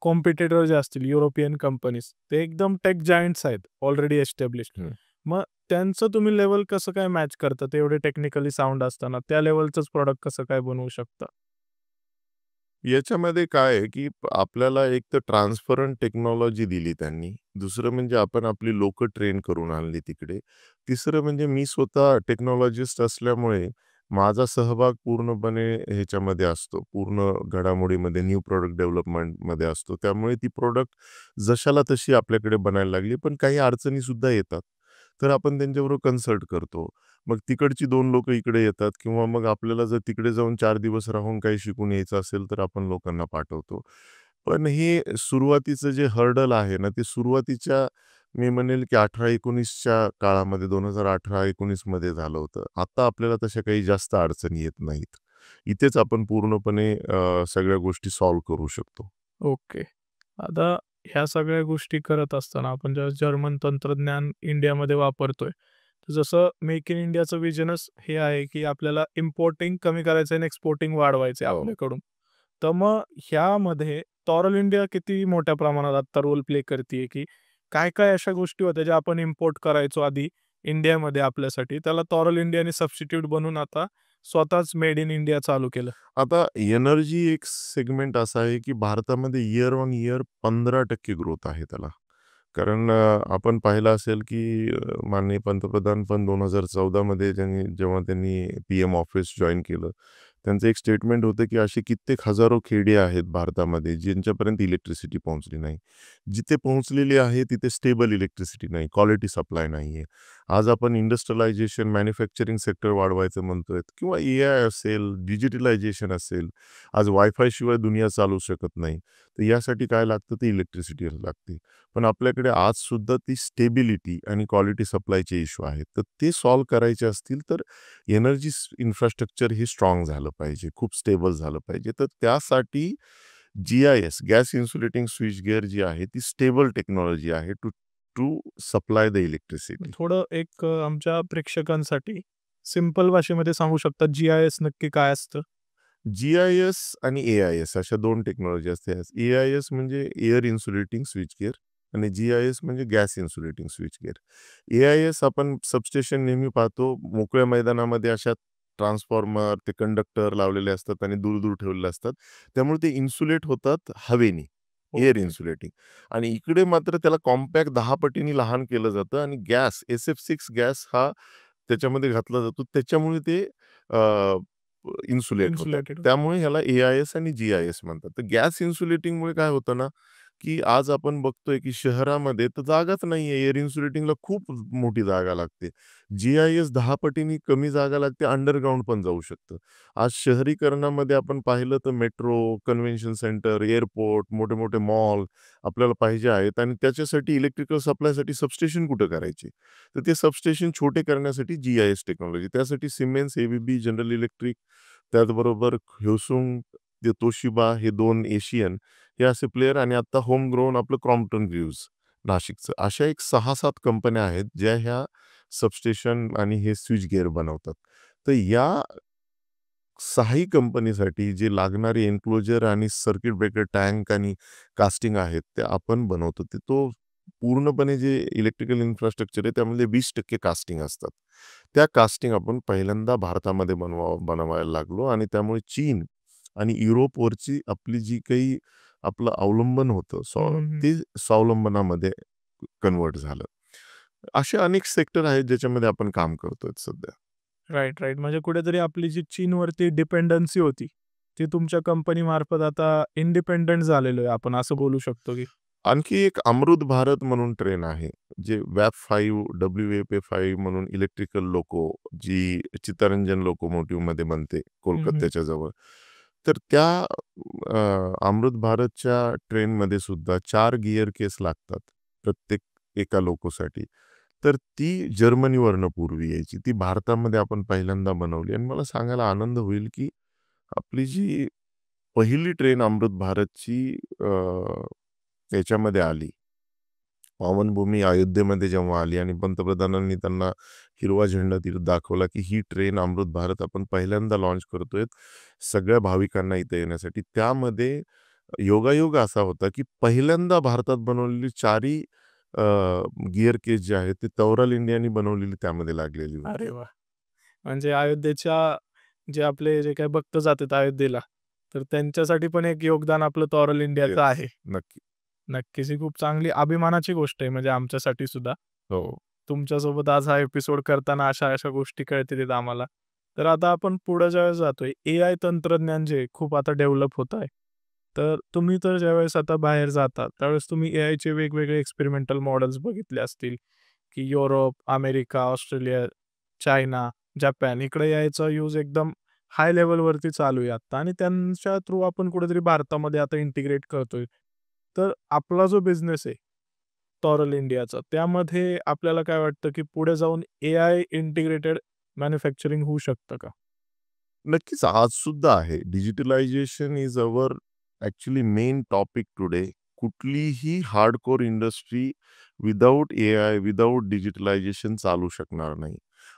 कॉम्पिटिटर जे असतील युरोपियन कंपनीज, ते एकदम टेक जायंट्स आहेत, ऑलरेडी एस्टॅब्लिश्ड. हं. मग त्यांचं तुम्ही लेव्हल कसं काय मॅच करता? ते एवढे टेक्निकली साउंड असताना त्या लेव्हलचंच प्रॉडक्ट कसं काय बनवू शकता? याच्यामध्ये काय आहे, की आपल्याला एक तर ट्रान्सपरंट टेक्नॉलॉजी दिली त्यांनी. दुसरं म्हणजे आपण आपली लोकं ट्रेन करून आणली तिकडे. तिसरं म्हणजे मी स्वतः टेक्नॉलॉजिस्ट असल्यामुळे माझा सहभाग पूर्णपणे ह्याच्यामध्ये असतो. पूर्ण घडामोडीमध्ये न्यू प्रॉडक्ट डेव्हलपमेंटमध्ये असतो. त्यामुळे ती प्रॉडक्ट जशाला तशी आपल्याकडे बनायला लागली. पण काही अडचणीसुद्धा येतात. तर आपण त्यांच्याबरोबर कन्सल्ट करतो. मग तिकडची 2 लोकं इकडे येतात किंवा मग आपल्याला जर तिकडे जाऊन 4 दिवस राहून काही शिकून यायचं असेल, तर आपण लोकांना पाठवतो. पण हे सुरुवातीचं जे हर्डल आहे ना, ते सुरुवातीच्या मी म्हणेल की 18-19च्या काळामध्ये 2018-19 मध्ये झालं होतं. आता आपल्याला तशा काही जास्त अडचणी येत नाहीत. इथेच आपण पूर्णपणे सगळ्या गोष्टी सॉल्व्ह करू शकतो. ओके. आता ह्या सगळ्या गोष्टी करत असताना आपण जेव्हा जर्मन तंत्रज्ञान इंडियामध्ये वापरतोय, तर जसं मेक इन इंडियाचं व्हिजनच हे आहे, की आपल्याला इम्पोर्टिंग कमी करायचं आणि एक्सपोर्टिंग वाढवायचं आहे हो. आपल्याकडून. तर मग ह्यामध्ये टॉरल इंडिया किती मोठ्या प्रमाणात आता रोल प्ले करतीये, की काय-काय अशा गोष्टी होत्या ज्या आपण इम्पोर्ट करायचो आधी इंडियामध्ये आपल्यासाठी, त्याला टॉरल इंडियाने सबस्टिट्यूट बनवून आता स्वतःच मेड इन इंडिया चालू केलं. आता एनर्जी एक सेगमेंट असा आहे, की भारतामध्ये इयर ऑन इयर 15% ग्रोथ आहे त्याला. कारण आपण पाहिलं असेल, की माननीय पंतप्रधान पण 2014 मध्ये जेव्हा त्यांनी PM ऑफिस जॉइन केलं, त्यांचं एक स्टेटमेंट होतं, की असे कित्येक हजारो खेडे आहेत भारतामध्ये, ज्यांच्यापर्यंत इलेक्ट्रिसिटी पोहोचली नाही. जिथे पोहोचलेली आहे, तिथे स्टेबल इलेक्ट्रिसिटी नाही, क्वालिटी सप्लाय नाहीये. आज आपण इंडस्ट्रियलायझेशन, मॅन्युफॅक्चरिंग सेक्टर वाढवायचं म्हणतोय किंवा AI असेल, डिजिटलायझेशन असेल. आज वायफाय शिवाय दुनिया चालू शकत नाही. तर यासाठी काय लागतं, ते इलेक्ट्रिसिटी लागते. पण आपल्याकडे आज सुद्धा ती स्टेबिलिटी आणि क्वालिटी सप्लायचे इश्यू आहेत. तर ते सॉल्व्ह करायचे असतील तर एनर्जी इन्फ्रास्ट्रक्चर हे स्ट्रॉंग झालं पाहिजे, खूप स्टेबल झालं पाहिजे. तर त्यासाठी GIS gas insulating switch gear जी आहे ती स्टेबल टेक्नॉलॉजी आहे to to supply the electricity. थोडं एक आमच्या प्रेक्षकांसाठी सिंपल भाषेमध्ये सांगू शकता जी-आय-एस नक्की काय असतं? जी-आय-एस आणि ए-आय-एस अशा 2 टेक्नॉलॉजी असतात. ए-आय-एस म्हणजे एअर इन्सुलेटिंग स्विचगिअर आणि जी-आय-एस म्हणजे गॅस इन्सुलेटिंग स्विचगिअर. ए-आय-एस आपण सबस्टेशन नेहमी पाहतो मोकळ्या मैदानामध्ये अशा ट्रान्सफॉर्मर, ते कंडक्टर लावलेले असतात आणि दूर-दूर ठेवलेले असतात. त्यामुळे ते इन्सुलेट होतात हवेने, एअर ओके. इन्सुलेटिंग. आणि इकडे मात्र त्याला कॉम्पॅक्ट 10 पटीने लहान केलं जातं आणि गॅस SF6 गॅस हा त्याच्यामध्ये घातला जातो. त्याच्यामुळे ते इन्सुलेट होतात. इन्सुलेटेड. त्यामुळे ह्याला ए-आय-एस आणि जी-आय-एस म्हणतात. तर गॅस इन्सुलेटिंगमुळे काय होतं ना, की आज आपण बघतोय की शहरामध्ये तर जागाच नाहीये. एअर इन्सुलेटिंगला खूप मोठी जागा लागते. जी-आय-एस 10 पटींनी कमी जागा लागते, अंडरग्राउंड पण जाऊ शकतं. आज शहरीकरणामध्ये आपण पाहिलं तर मेट्रो, कन्व्हेन्शन सेंटर, एअरपोर्ट, मोठे-मोठे मॉल आपल्याला पाहिजे आहेत आणि त्याच्यासाठी इलेक्ट्रिकल सप्लायसाठी सबस्टेशन कुठं करायचे? तर ते सबस्टेशन छोटे करण्यासाठी जी-आय-एस टेक्नॉलॉजी. त्यासाठी सिमेन्स, एबीबी, जनरल इलेक्ट्रिक, त्याचबरोबर Hyosung, ते तोशिबा हे 2 एशियन हे असे प्लेयर आणि आता होम ग्रोन आपलं क्रॉम्प्टन ग्रीव्हज नाशिकचं. अशा एक 6-7 कंपन्या आहेत, ज्या ह्या सबस्टेशन आणि हे स्विच गिअर बनवतात. तर या 6ही कंपनीसाठी जे लागणारे एन्क्लोजर आणि सर्किट ब्रेकर टँक आणि कास्टिंग आहेत, ते आपण बनवतो. ते तो पूर्णपणे जे इलेक्ट्रिकल इन्फ्रास्ट्रक्चर आहे, त्यामध्ये 20% कास्टिंग असतात. त्या कास्टिंग आपण पहिल्यांदा भारतामध्ये बनवायला लागलो आणि त्यामुळे चीन आणि युरोपवरची आपली जी काही आपलं अवलंबन होतं, हं, हं, हं. ते स्वावलंबनामध्ये कन्व्हर्ट झालं. असे अनेक सेक्टर आहेत, ज्याच्यामध्ये आपण काम करतोय सध्या. Right, right. म्हणजे कुठेतरी आपली जी चीनवरती डिपेंडन्सी होती, ती तुमच्या कंपनीमार्फत आता इंडिपेंडंट झालेलो आहे आपण असं बोलू शकतो की. आणखी एक अमृत भारत म्हणून ट्रेन आहे, जे WAP-5, WAP-5 म्हणून इलेक्ट्रिकल लोको, जी चित्तरंजन लोकोमोटिव्हमध्ये बनते हं, हं. कोलकात्याच्या जवळ. तर त्या अमृत भारतच्या ट्रेनमध्ये सुद्धा 4 गिअर केस लागतात प्रत्येक एका लोकोसाठी. तर ती जर्मनीवरनं पूर्वी यायची. ती भारतामध्ये आपण पहिल्यांदा बनवली आणि मला सांगायला आनंद होईल, की आपली जी पहिली ट्रेन अमृत भारतची याच्यामध्ये आली, पावनभूमी अयोध्येमध्ये जेव्हा आली आणि पंतप्रधानांनी त्यांना हिरवा झेंडा तिथं दाखवला, की ही ट्रेन अमृत भारत आपण पहिल्यांदा लॉन्च करतोय सगळ्या भाविकांना इथे येण्यासाठी. त्यामध्ये योगायोग असा होता, की पहिल्यांदा भारतात बनवलेली 4ही गिअर केस जे आहेत, ते तौराल इंडियानी बनवलेली त्यामध्ये लागलेली होती. अरे वाह! म्हणजे अयोध्येच्या जे काही भक्त जातात अयोध्येला, तर त्यांच्यासाठी पण एक योगदान आपलं तॉरल इंडियाचं येस, आहे. नक्की. नक्कीच ही खूप चांगली अभिमानाची गोष्ट आहे म्हणजे आमच्यासाठी सुद्धा. हो. तुमच्यासोबत आज हा एपिसोड करताना अशा-अशा गोष्टी कळतात आम्हाला. तर आता आपण पुढे ज्यावेळेस जातोय, एआय तंत्रज्ञान जे खूप आता डेव्हलप होत आहे. तर तुम्ही तर ज्यावेळेस आता बाहेर जाता, त्यावेळेस तुम्ही एआयचे वेगवेगळे एक्सपेरिमेंटल मॉडेल्स बघितले असतील, की Europe, America, Australia, China, Japan इकडे एआयचा यूज एकदम हाय लेव्हलवरती चालू आहे आता आणि त्यांच्या थ्रू आपण कुठेतरी भारतामध्ये आता इंटिग्रेट करतोय. तर आपला जो बिझनेस आहे, टॉरल इंडियाचा, त्यामध्ये आपल्याला काय वाटतं, की पुढे जाऊन एआय इंटिग्रेटेड मॅन्युफॅक्चरिंग होऊ शकतं का? नक्कीच आज सुद्धा आहे. Digitalisation is our actually main topic today. कुठलीही hardcore industry without AI, without digitalisation चालू शकणार नाही.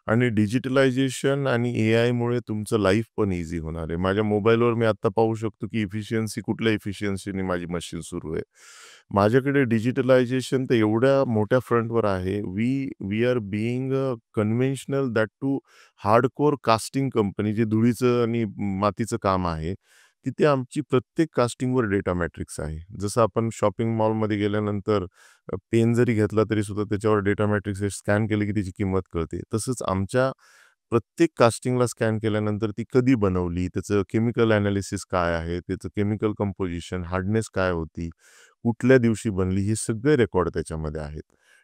आणि डिजिटलायझेशन आणि एआयमुळे तुमचं लाईफ पण ईझी होणार आहे. माझ्या मोबाईलवर मी आता पाहू शकतो, की कुठल्या इफिशियन्सीने माझी मशीन सुरू आहे. माझ्याकडे डिजिटलायझेशन तर एवढ्या मोठ्या फ्रंटवर आहे. We are being conventional that to hardcore casting company, जे धुळीचं आणि मातीचं काम आहे, तिथे आमची प्रत्येक कास्टिंगवर डेटा मॅट्रिक्स आहे. जसं आपण शॉपिंग मॉलमध्ये गेल्यानंतर पेन जरी घेतला तरी सुद्धा त्याच्यावर डेटा मॅट्रिक्स स्कॅन केलं की त्याची किंमत कळते. तसंच आमच्या प्रत्येक कास्टिंगला स्कॅन केल्यानंतर ती कधी बनवली, त्याचं केमिकल एनालिसिस काय आहे, त्याचं केमिकल कंपोझिशन, हार्डनेस काय होती, कुठल्या दिवशी बनली, हे सगळे रेकॉर्ड त्याच्यामध्ये आहेत.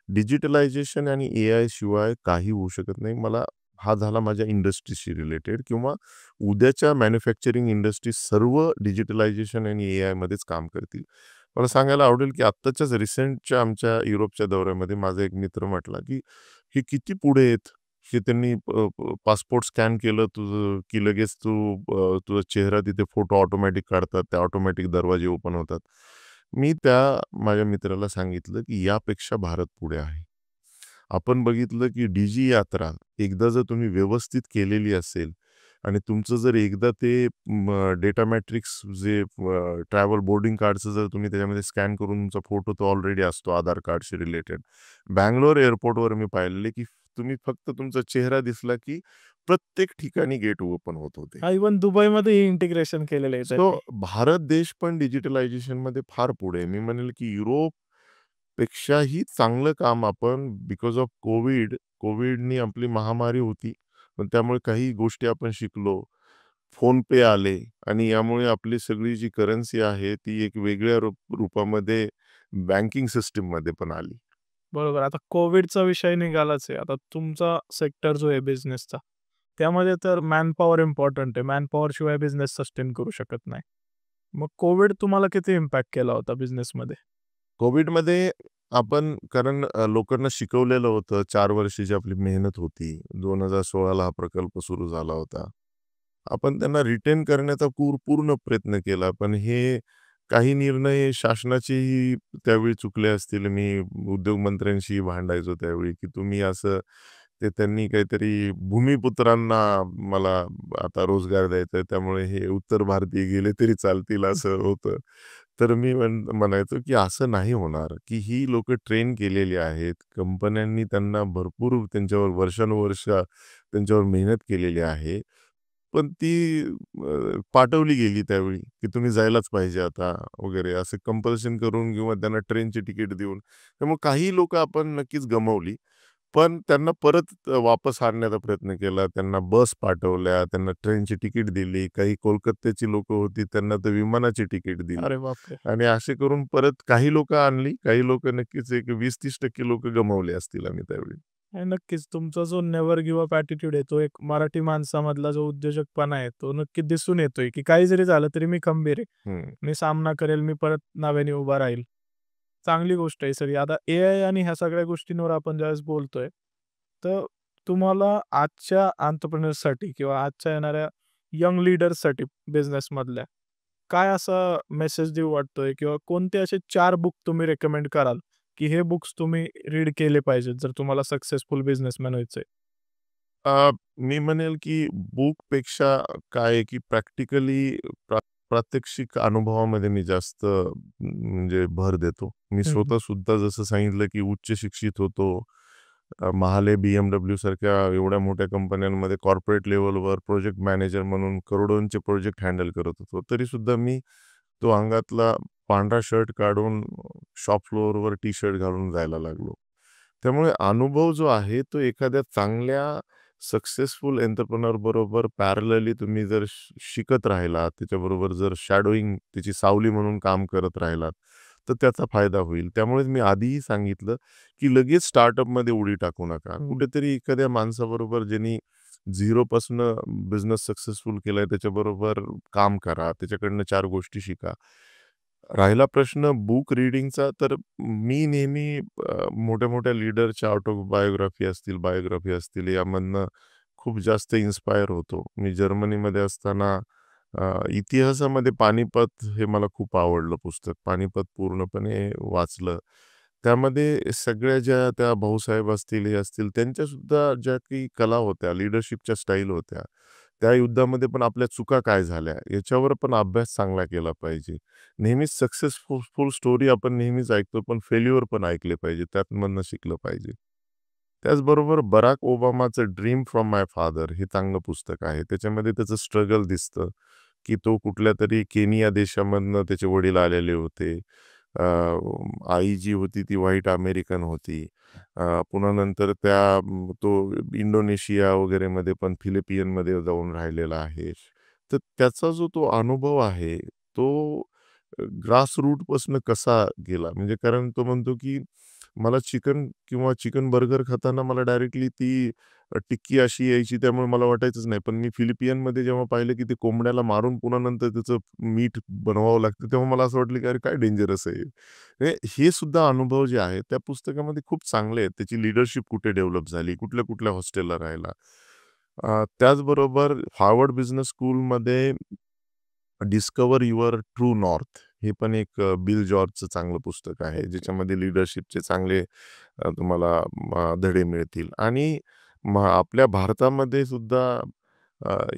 डिजिटलायझेशन आणि एआय शिवाय काही होऊ शकत नाही. हा झाला माझ्या इंडस्ट्रीशी रिलेटेड किंवा उद्याच्या मॅन्युफॅक्चरिंग इंडस्ट्री सर्व डिजिटलायझेशन आणि एआयमध्येच काम करतील. मला सांगायला आवडेल, की आत्ताच्याच रिसेंटच्या आमच्या युरोपच्या दौऱ्यामध्ये माझा एक मित्र म्हटला, की "हे किती पुढे आहेत, की त्यांनी पासपोर्ट स्कॅन केलं तुझं, की लगेच तुझा चेहरा तिथे फोटो ऑटोमॅटिक काढतात, ते ऑटोमॅटिक दरवाजे ओपन होतात." मी त्या माझ्या मित्राला सांगितलं, की यापेक्षा भारत पुढे आहे. आपण बघितलं, की यात्रा एकदा जर तुम्ही व्यवस्थित केलेली असेल, आणि तुमचं जर एकदा ते डेटा मॅट्रिक्स जे ट्रॅव्हल बोर्डिंग कार्डचं जर तुम्ही त्याच्यामध्ये स्कॅन करून तुमचा फोटो तो ऑलरेडी असतो आधार कार्डशी रिलेटेड. बंगलोर एअरपोर्टवर मी पाहिलेले की तुम्ही फक्त तुमचा चेहरा दिसला की प्रत्येक ठिकाणी गेट ओपन होत होते. हां, इव्हन दुबईमध्ये इंटिग्रेशन केलेलं आहे सो त्यांनी. भारत देश पण डिजिटलायझेशनमध्ये फार पुढे आहे. मी म्हणेल की युरोप पेक्षाही चांगलं काम आपण बिकॉज ऑफ कोविडनी आपली महामारी होती. पण त्यामुळे काही गोष्टी आपण शिकलो. फोनपे आले आणि यामुळे आपली सगळी जी करन्सी आहे ती एक वेगळ्या रूपामध्ये बँकिंग सिस्टममध्ये पण आली. बरोबर. आता कोविडचा विषय निघालाच आहे. आता तुमचा सेक्टर जो आहे बिझनेसचा, त्यामध्ये तर मॅनपॉवर इम्पॉर्टंट आहे. मॅनपॉवरशिवाय बिझनेस सस्टेन करू शकत नाही. मग कोविड तुम्हाला किती इम्पॅक्ट केला होता बिझनेसमध्ये? कोविडमध्ये आपण कारण लोकांना शिकवलेलं होतं. 4 वर्षाची आपली मेहनत होती. 2016ला हा प्रकल्प सुरू झाला होता. आपण त्यांना रिटेन करण्याचा पूर्ण प्रयत्न केला. पण हे काही निर्णय शासनाचेही त्यावेळी चुकले असतील. मी उद्योगमंत्र्यांशी भांडायचो त्यावेळी, की तुम्ही असं ते त्यांनी काहीतरी भूमिपुत्रांना मला आता रोजगार द्यायचा आहे, त्यामुळे हे उत्तर भारतीय गेले तरी चालतील असं होतं. तर मी म्हणायचो, की असं नाही होणार, की ही लोकं ट्रेन केलेली आहेत. कंपन्यांनी त्यांना भरपूर त्यांच्यावर वर्षानुवर्ष त्यांच्यावर मेहनत केलेली आहे. पण ती पाठवली गेली त्यावेळी, की तुम्ही जायलाच पाहिजे आता वगैरे असं कंपल्शन करून किंवा त्यांना ट्रेनची तिकीट देऊन. त्यामुळे काही लोकं आपण नक्कीच गमावली. पण त्यांना परत वापस आणण्याचा प्रयत्न केला. त्यांना बस पाठवल्या, त्यांना ट्रेनची तिकीट दिली. काही कोलकात्याची लोकं होती त्यांना तर विमानाची तिकीट दिली. अरे बापरे! आणि असे करून परत काही लोकं आणली, काही लोकं नक्कीच एक 20-30% लोकं गमावले असतील आम्ही त्यावेळी. नाही, नक्कीच तुमचा जो नेव्हर गिव्ह अप ॲटिट्यूड आहे, तो एक मराठी माणसामधला जो उद्योजकपणा आहे, तो नक्की दिसून येतोय, की काही जरी झालं तरी मी खंबीर आहे. हं. मी सामना करेल, मी परत नव्याने उभा राहील. चांगली गोष्ट आहे सर ही. आता एआय आणि ह्या सगळ्या गोष्टींवर आपण ज्यावेळेस बोलतोय, तर तुम्हाला आजच्या एंटरप्रेन्योर्ससाठी किंवा आजच्या येणाऱ्या यंग लीडर्ससाठी बिझनेसमधल्या, काय असा मेसेज देऊ वाटतोय किंवा कोणते असे 4 बुक तुम्ही रिकमेंड कराल, की हे बुक्स तुम्ही रीड केले पाहिजेत जर तुम्हाला सक्सेसफुल बिझनेसमॅन व्हायचंय? मी म्हणेल की बुकपेक्षा काय आहे की प्रॅक्टिकली प्रात्यक्षिक अनुभवामध्ये मी जास्त म्हणजे भर देतो. मी हं, हं. स्वतः सुद्धा जसं सांगितलं की उच्च शिक्षित होतो. महाले, BMW सारख्या एवढ्या मोठ्या कंपन्यांमध्ये कॉर्पोरेट लेव्हलवर प्रोजेक्ट मॅनेजर म्हणून करोडोंचे प्रोजेक्ट हँडल करत होतो. तरीसुद्धा मी तो अंगातला पांढरा शर्ट काढून शॉप फ्लोअरवर टी-शर्ट घालून जायला लागलो. त्यामुळे अनुभव जो आहे तो एखाद्या चांगल्या सक्सेसफुल एंटरप्रेन्योर बरोबर पॅरलली तुम्ही जर शिकत राहिलात, त्याच्याबरोबर जर शॅडोइंग त्याची सावली म्हणून काम करत राहिलात, तर त्याचा फायदा होईल. त्यामुळेच मी आधीही सांगितलं, की लगेच स्टार्टअपमध्ये उडी टाकू नका. हं. कुठेतरी एखाद्या माणसाबरोबर ज्यांनी 0पासनं बिझनेस सक्सेसफुल केलाय त्याच्याबरोबर काम करा. त्याच्याकडनं 4 गोष्टी शिका. राहिला प्रश्न बुक रीडिंगचा, तर मी नेहमी मोठ्या-मोठ्या लीडरच्या ऑटोबायोग्राफी असतील, बायोग्राफी असतील यामधनं खूप जास्त इन्स्पायर होतो. मी जर्मनीमध्ये असताना इतिहासामध्ये पानिपत हे मला खूप आवडलं पुस्तक. पानिपत पूर्णपणे वाचलं. त्यामध्ये सगळ्या ज्या त्या भाऊसाहेब असतील, हे असतील, त्यांच्यासुद्धा ज्या काही कला होत्या, लीडरशिपच्या स्टाईल होत्या, त्या युद्धामध्ये पण आपल्या चुका काय झाल्या, याच्यावर पण अभ्यास चांगला केला पाहिजे. नेहमीच सक्सेसफुल स्टोरी आपण नेहमीच ऐकतो, पण फेल्युअर पण ऐकले पाहिजे. त्यातमधनं शिकलं पाहिजे. त्याचबरोबर बराक ओबामाचं ड्रीम फ्रॉम माय फादर हे चांगलं पुस्तक आहे. त्याच्यामध्ये त्याचं स्ट्रगल दिसतं, की तो कुठल्यातरी केनिया देशामधनं त्याचे वडील आलेले होते. आई जी होती ती व्हाईट अमेरिकन होती. पुन्हा नंतर तो इंडोनेशिया वगैरेमध्ये पण फिलिपियनमध्ये जाऊन राहिलेला आहे. तर त्याचा जो तो अनुभव आहे, तो ग्रास रूटपासून कसा गेला म्हणजे कारण तो म्हणतो, की मला चिकन किंवा चिकन बर्गर खाताना मला डायरेक्टली ती टिक्की अशी यायची त्यामुळे मला वाटायचंच नाही. पण मी फिलिपियनमध्ये जेव्हा पाहिलं, की ते कोंबड्याला मारून पुन्हा नंतर त्याचं मीठ बनवावं लागतं, तेव्हा मला असं वाटलं, की अरे काय डेंजरस आहे. हे सुद्धा अनुभव जे आहेत त्या पुस्तकामध्ये खूप चांगले आहेत. त्याची लीडरशिप कुठे डेव्हलप झाली, कुठल्या-कुठल्या हॉस्टेलला राहिला. त्याचबरोबर हार्वर्ड बिझनेस स्कूलमध्ये डिस्कव्हर युअर ट्रू नॉर्थ हे पण एक बिल जॉर्जचं चांगलं पुस्तक आहे, ज्याच्यामध्ये लीडरशिपचे चांगले तुम्हाला धडे मिळतील. आणि आपल्या भारतामध्ये सुद्धा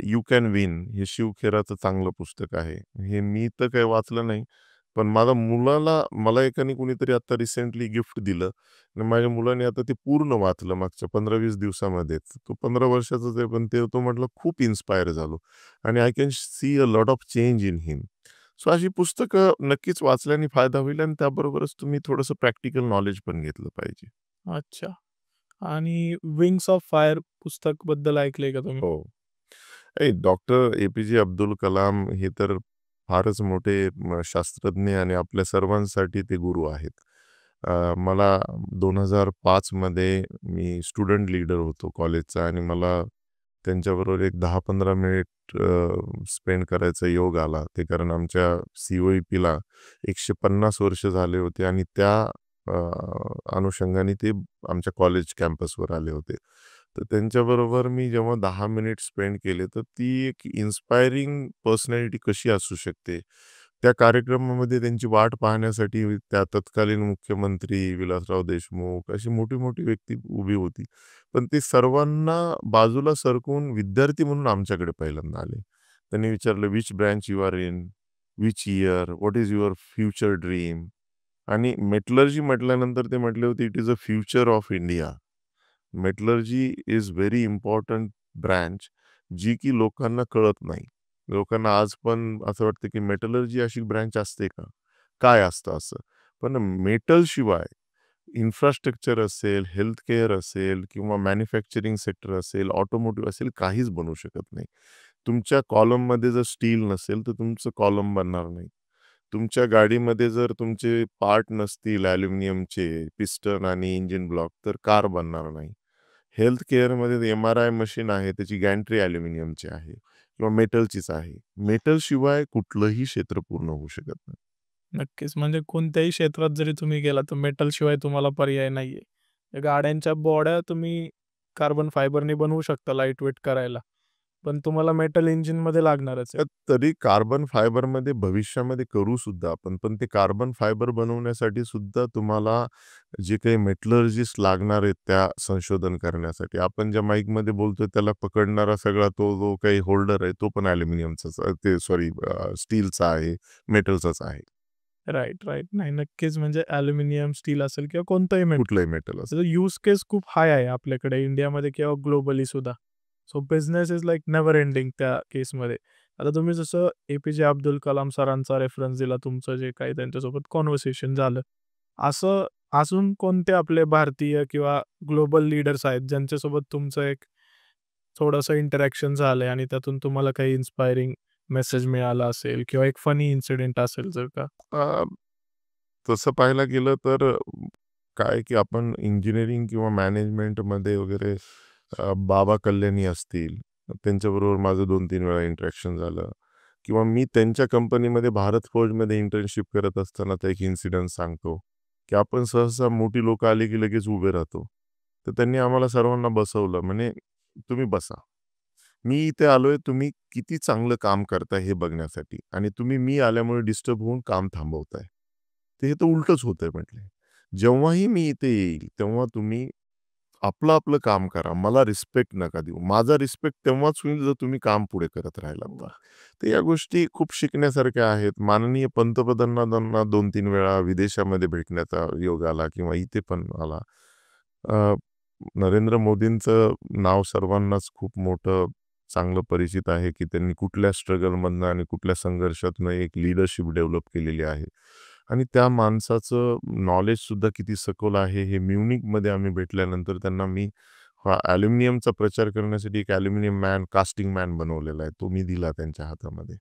यू कॅन विन हे शिव खेराचं चांगलं पुस्तक आहे. हे मी तर काही वाचलं नाही. पण माझ्या मुलाला मला एकाने कुणीतरी आता रिसेंटली गिफ्ट दिलं आणि माझ्या मुलाने आता ते पूर्ण वाचलं मागच्या 15-20 दिवसामध्येच. तो 15 वर्षाचाच आहे, पण तो म्हटलं खूप इन्स्पायर झालो आणि I can see a lot of change in him. So अशी पुस्तकं नक्कीच वाचल्याने फायदा होईल आणि त्याबरोबरच तुम्ही थोडंसं प्रॅक्टिकल नॉलेज पण घेतलं पाहिजे. अच्छा. आणि विंग्स ऑफ फायर पुस्तकबद्दल ऐकलंय का तुम्ही? हो. डॉक्टर ए-पी-जे अब्दुल कलाम हे तर फारच मोठे शास्त्रज्ञ आणि आपल्या सर्वांसाठी ते गुरु आहेत. मला 2005 मध्ये मी स्टुडंट लीडर होतो कॉलेजचा आणि मला त्यांच्याबरोबर एक 10-15 मिनिट स्पेंड करायचा योग आला. ते कारण आमच्या COEPला 150 वर्ष झाले होते आणि त्या अ, अनुषंगाने ते आमच्या कॉलेज कॅम्पसवर आले होते. तर त्यांच्याबरोबर मी जेव्हा 10 मिनिट स्पेंड केले, तर ती एक इन्स्पायरिंग पर्सनॅलिटी कशी असू शकते. त्या कार्यक्रमामध्ये त्यांची वाट पाहण्यासाठी त्या तत्कालीन मुख्यमंत्री विलासराव देशमुख अशी मोठी-मोठी व्यक्ती उभी होती. पण ते सर्वांना बाजूला सरकवून विद्यार्थी म्हणून आमच्याकडे पहिल्यांदा आले. त्यांनी विचारलं, "which branch you are in? Which year? What is your future dream?" आणि मेटलर्जी म्हटल्यानंतर ते म्हटले होते, "it is a future of India." Metallurgy is very important branch, जी की लोकांना कळत नाही. लोकांना आज पण असं वाटतं, की मेटलर्जी अशी ब्रँच असते का? काय असतं असं? पण मेटलशिवाय इन्फ्रास्ट्रक्चर असेल, हेल्थ केअर असेल किंवा मॅन्युफॅक्चरिंग सेक्टर असेल, ऑटोमोटिव्ह असेल, काहीच बनू शकत नाही. तुमच्या कॉलममध्ये जर स्टील नसेल, तर तुमचं कॉलम बनणार नाही. तुमच्या गाडीमध्ये जर तुमचे पार्ट नसतील ॲल्युमिनियमचे, पिस्टन आणि इंजिन ब्लॉक, तर कार बनणार नाही. हेल्थ केअरमध्ये MRI मशीन आहे, त्याची गॅन्ट्री ॲल्युमिनियमची आहे किंवा मेटलचीच आहे. मेटलशिवाय कुठलंही क्षेत्र पूर्ण होऊ शकत नाही. नक्कीच. म्हणजे कोणत्याही क्षेत्रात जरी तुम्ही गेलात, तर मेटलशिवाय तुम्हाला पर्याय नाहीये. या गाड्यांच्या बॉड्या तुम्ही कार्बन फायबरनी बनवू शकता लाईट वेट करायला. पण तुम्हाला मेटल इंजिनमध्ये लागणारच आहे. तर तरी कार्बन फायबरमध्ये भविष्यामध्ये करू सुद्धा आपण. पण ते कार्बन फायबर बनवण्यासाठी सुद्धा तुम्हाला जे काही मेटलर्जिस्ट लागणार आहेत त्या संशोधन करण्यासाठी. आपण ज्या माईकमध्ये बोलतोय त्याला पकडणारा सगळा तो जो काही होल्डर आहे तो पण ॲल्युमिनियमचाच ते सॉरी स्टीलचा आहे, मेटलचाच आहे. Right, right. नाही, नक्कीच म्हणजे ॲल्युमिनियम, स्टील असेल किंवा कोणतंही मेटल. कुठलंही मेटल असतं. त्याचं यूज केस खूप हाय आहे आपल्याकडे इंडियामध्ये किंवा ग्लोबली सुद्धा. So business is like never ending त्या केसमध्ये. आता तुम्ही जसं ए-पी-जे अब्दुल कलाम सरांचा रेफरन्स दिला, तुमचं जे काही त्यांच्यासोबत कन्व्हर्सेशन झालं. असं अजून कोणते आपले भारतीय किंवा ग्लोबल लीडर्स आहेत, ज्यांच्यासोबत तुमचं एक थोडंसं इंटरॅक्शन झालंय आणि त्यातून तुम्हाला काही इन्स्पायरिंग मेसेज मिळाला असेल किंवा एक फनी इन्सिडेंट असेल जर का? अ, तसं पाहायला गेलं तर काय की आपण इंजिनिअरिंग किंवा मॅनेजमेंटमध्ये वगैरे बाबा कल्याणी असतील, त्यांच्याबरोबर माझं 2-3 वेळा इंटरॅक्शन झालं किंवा मी त्यांच्या कंपनीमध्ये भारत फोर्जमध्ये इंटर्नशिप करत असतानाचा एक इन्सिडेंट सांगतो, की आपण सहसा मोठी लोकं आली की लगेच उभे राहतो. तर त्यांनी आम्हाला सर्वांना बसवलं. म्हणे, "तुम्ही बसा. मी इथे आलोय तुम्ही किती चांगलं काम करताय हे बघण्यासाठी आणि तुम्ही मी आल्यामुळे डिस्टर्ब होऊन काम थांबवताय. तर हे तर उलटंच होतंय म्हटले. जेव्हाही मी इथे येईल, तेव्हा तुम्ही आपलं काम करा. मला रिस्पेक्ट नका देऊ. माझा रिस्पेक्ट तेव्हाच होईल जर तुम्ही काम पुढे करत राहिलात तर. वाह! तर या गोष्टी खूप शिकण्यासारख्या आहेत. माननीय पंतप्रधानांना 2-3 वेळा विदेशामध्ये भेटण्याचा योग आला किंवा इथे पण आला. अ, नरेंद्र मोदींचं नाव सर्वांनाच खूप मोठं चांगलं परिचित आहे, की त्यांनी कुठल्या स्ट्रगलमधनं आणि कुठल्या संघर्षातनं एक लीडरशिप डेव्हलप केलेली आहे. आणि त्या माणसाचं नॉलेजसुद्धा किती सखोल आहे, हे म्युनिकमध्ये आम्ही भेटल्यानंतर त्यांना मी हा ॲल्युमिनियमचा प्रचार करण्यासाठी एक ॲल्युमिनियम मॅन, कास्टिंग मॅन बनवलेला आहे. तो मी दिला त्यांच्या हातामध्ये.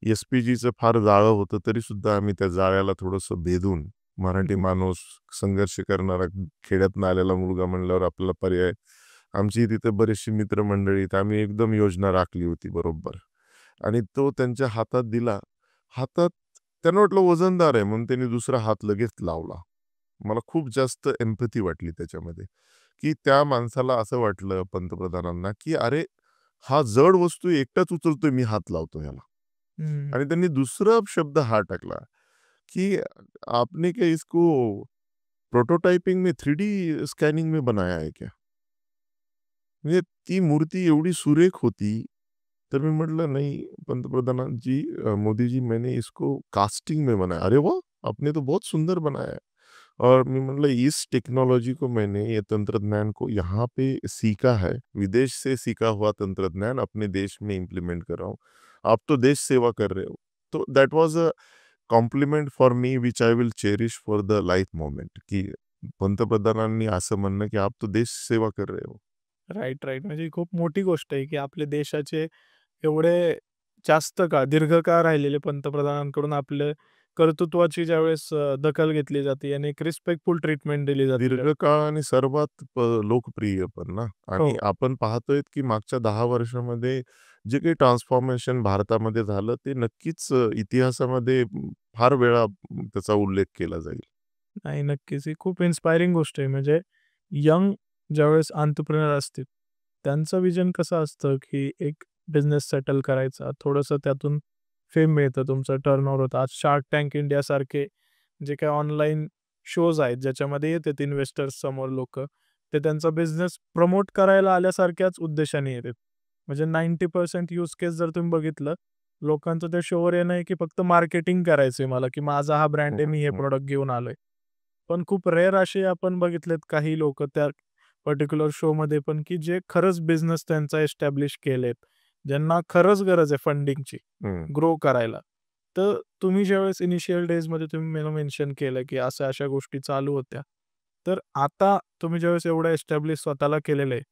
एस-पी-जीचं फार जाळं होतं, तरीसुद्धा आम्ही त्या जाळ्याला थोडंसं भेदून, मराठी माणूस, संघर्ष करणारा, खेड्यातनं आलेला मुलगा म्हणल्यावर आपल्याला पर्याय. आमची तिथे बरीचशी मित्रमंडळी आहेत. आम्ही एकदम योजना राखली होती बरोबर आणि तो त्यांच्या हातात दिला. हातात त्यांना वाटलं वजनदार आहे म्हणून त्यांनी दुसरा हात लगेच लावला. मला खूप जास्त एम्पॅथी वाटली त्याच्यामध्ये, की त्या माणसाला असं वाटलं पंतप्रधानांना, की अरे, हा जड वस्तू एकटाच उचलतोय, मी हात लावतो ह्याला. हं. आणि त्यांनी दुसरा शब्द हा टाकला, की आपने क्या इसको प्रोटोटाइपिंग में 3D स्कैनिंग में बनाया है क्या? म्हणजे ती मूर्ती एवढी सुरेख होती. तर मी म्हटलं, "नहीं पंतप्रधान जी मोदी जी मैंने इसको कास्टिंग में बनाया." "अरे वाह! आपने तो बहुत सुंदर बनाया है." और मैं मतलब इस टेक्नोलॉजी को मैंने ये तंत्रज्ञान को यहाँ पे सीखा है, विदेश से सीखा हुआ तंत्रज्ञान अपने देश में इम्प्लीमेंट कर रहा हूँ। आप तो देश सेवा कर रहे हो। तो that was a compliment for me which I will cherish for the life moment, की पंतप्रधानांनी असं म्हणणं, की आप तो देश सेवा कर रहे हो. Right, right. म्हणजे ही खूप मोठी गोष्ट आहे, की आपल्या देशाचे एवढे जास्त काळ, दीर्घकाळ राहिलेले पंतप्रधानांकडून आपल्या कर्तृत्वाची ज्यावेळेस दखल घेतली जाते आणि एक रिस्पेक्टफुल ट्रीटमेंट दिली जाते त्या. दीर्घकाळ आणि सर्वात लोकप्रिय पण ना. आणि हो. आपण पाहतोय की मागच्या 10 वर्षामध्ये जे काही ट्रान्सफॉर्मेशन भारतामध्ये झालं ते नक्कीच इतिहासामध्ये फार वेळा त्याचा उल्लेख केला जाईल. नाही, नक्कीच. ही खूप इन्स्पायरिंग गोष्ट आहे. म्हणजे यंग ज्यावेळेस एंटरप्रेन्योर असतील, त्यांचं विजन कसं असतं, की एक बिझनेस सेटल करायचा, थोडंसं त्यातून फेम मिळतं, तुमचं टर्नओव्हर होतं. आज शार्क टँक इंडियासारखे जे काही ऑनलाईन शोज आहेत, ज्याच्यामध्ये येतात इन्व्हेस्टर्स समोर लोकं, ते त्यांचा बिझनेस प्रमोट करायला आल्यासारख्याच उद्देशाने येतात. म्हणजे 90% यूज केस जर तुम्ही बघितलं, लोकांचं त्या शोवर येणं आहे, की फक्त मार्केटिंग करायचंय मला, की माझा हा ब्रँड हं, आहे, मी हे हं. प्रॉडक्ट घेऊन आलोय. पण खूप रेअर असे आपण बघितलेत काही लोकं त्या पर्टिक्युलर शोमध्ये पण, की जे खरंच बिझनेस त्यांचा एस्टॅब्लिश केलेत. ज्यांना खरंच गरज आहे फंडिंगची, हं. ग्रो करायला. तर तुम्ही ज्यावेळेस इनिशियल डेजमध्ये तुम्ही मला मेन्शन केलं, की अशा-अशा गोष्टी चालू होत्या. तर आता तुम्ही ज्यावेळेस एवढं एस्टॅब्लिश स्वतःला केलेलं आहे,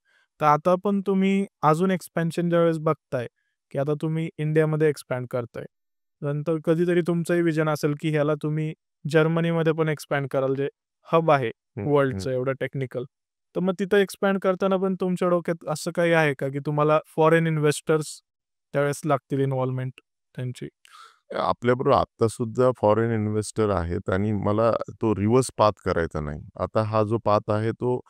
तर आता पण तुम्ही अजून एक्सपॅन्शन ज्यावेळेस बघताय, की आता तुम्ही इंडियामध्ये एक्सपॅन्ड करताय. नंतर कधीतरी तुमचंही विजन असेल, की ह्याला तुम्ही जर्मनीमध्ये पण एक्सपॅन्ड कराल, जे हब आहे हं, हं. वर्ल्डचं एवढं टेक्निकल. तर मग तिथं एक्सपॅन्ड करताना पण तुमच्या डोक्यात असं काही आहे का, की तुम्हाला फॉरेन इन्व्हेस्टर्स त्यावेळेस लागतील इन्व्हॉल्वमेंट त्यांची? आपल्याबरोबर आत्ता सुद्धा फॉरेन इन्व्हेस्टर आहेत आणि मला तो रिव्हर्स पाथ करायचा नाही. आता हा जो पाथ आहे तो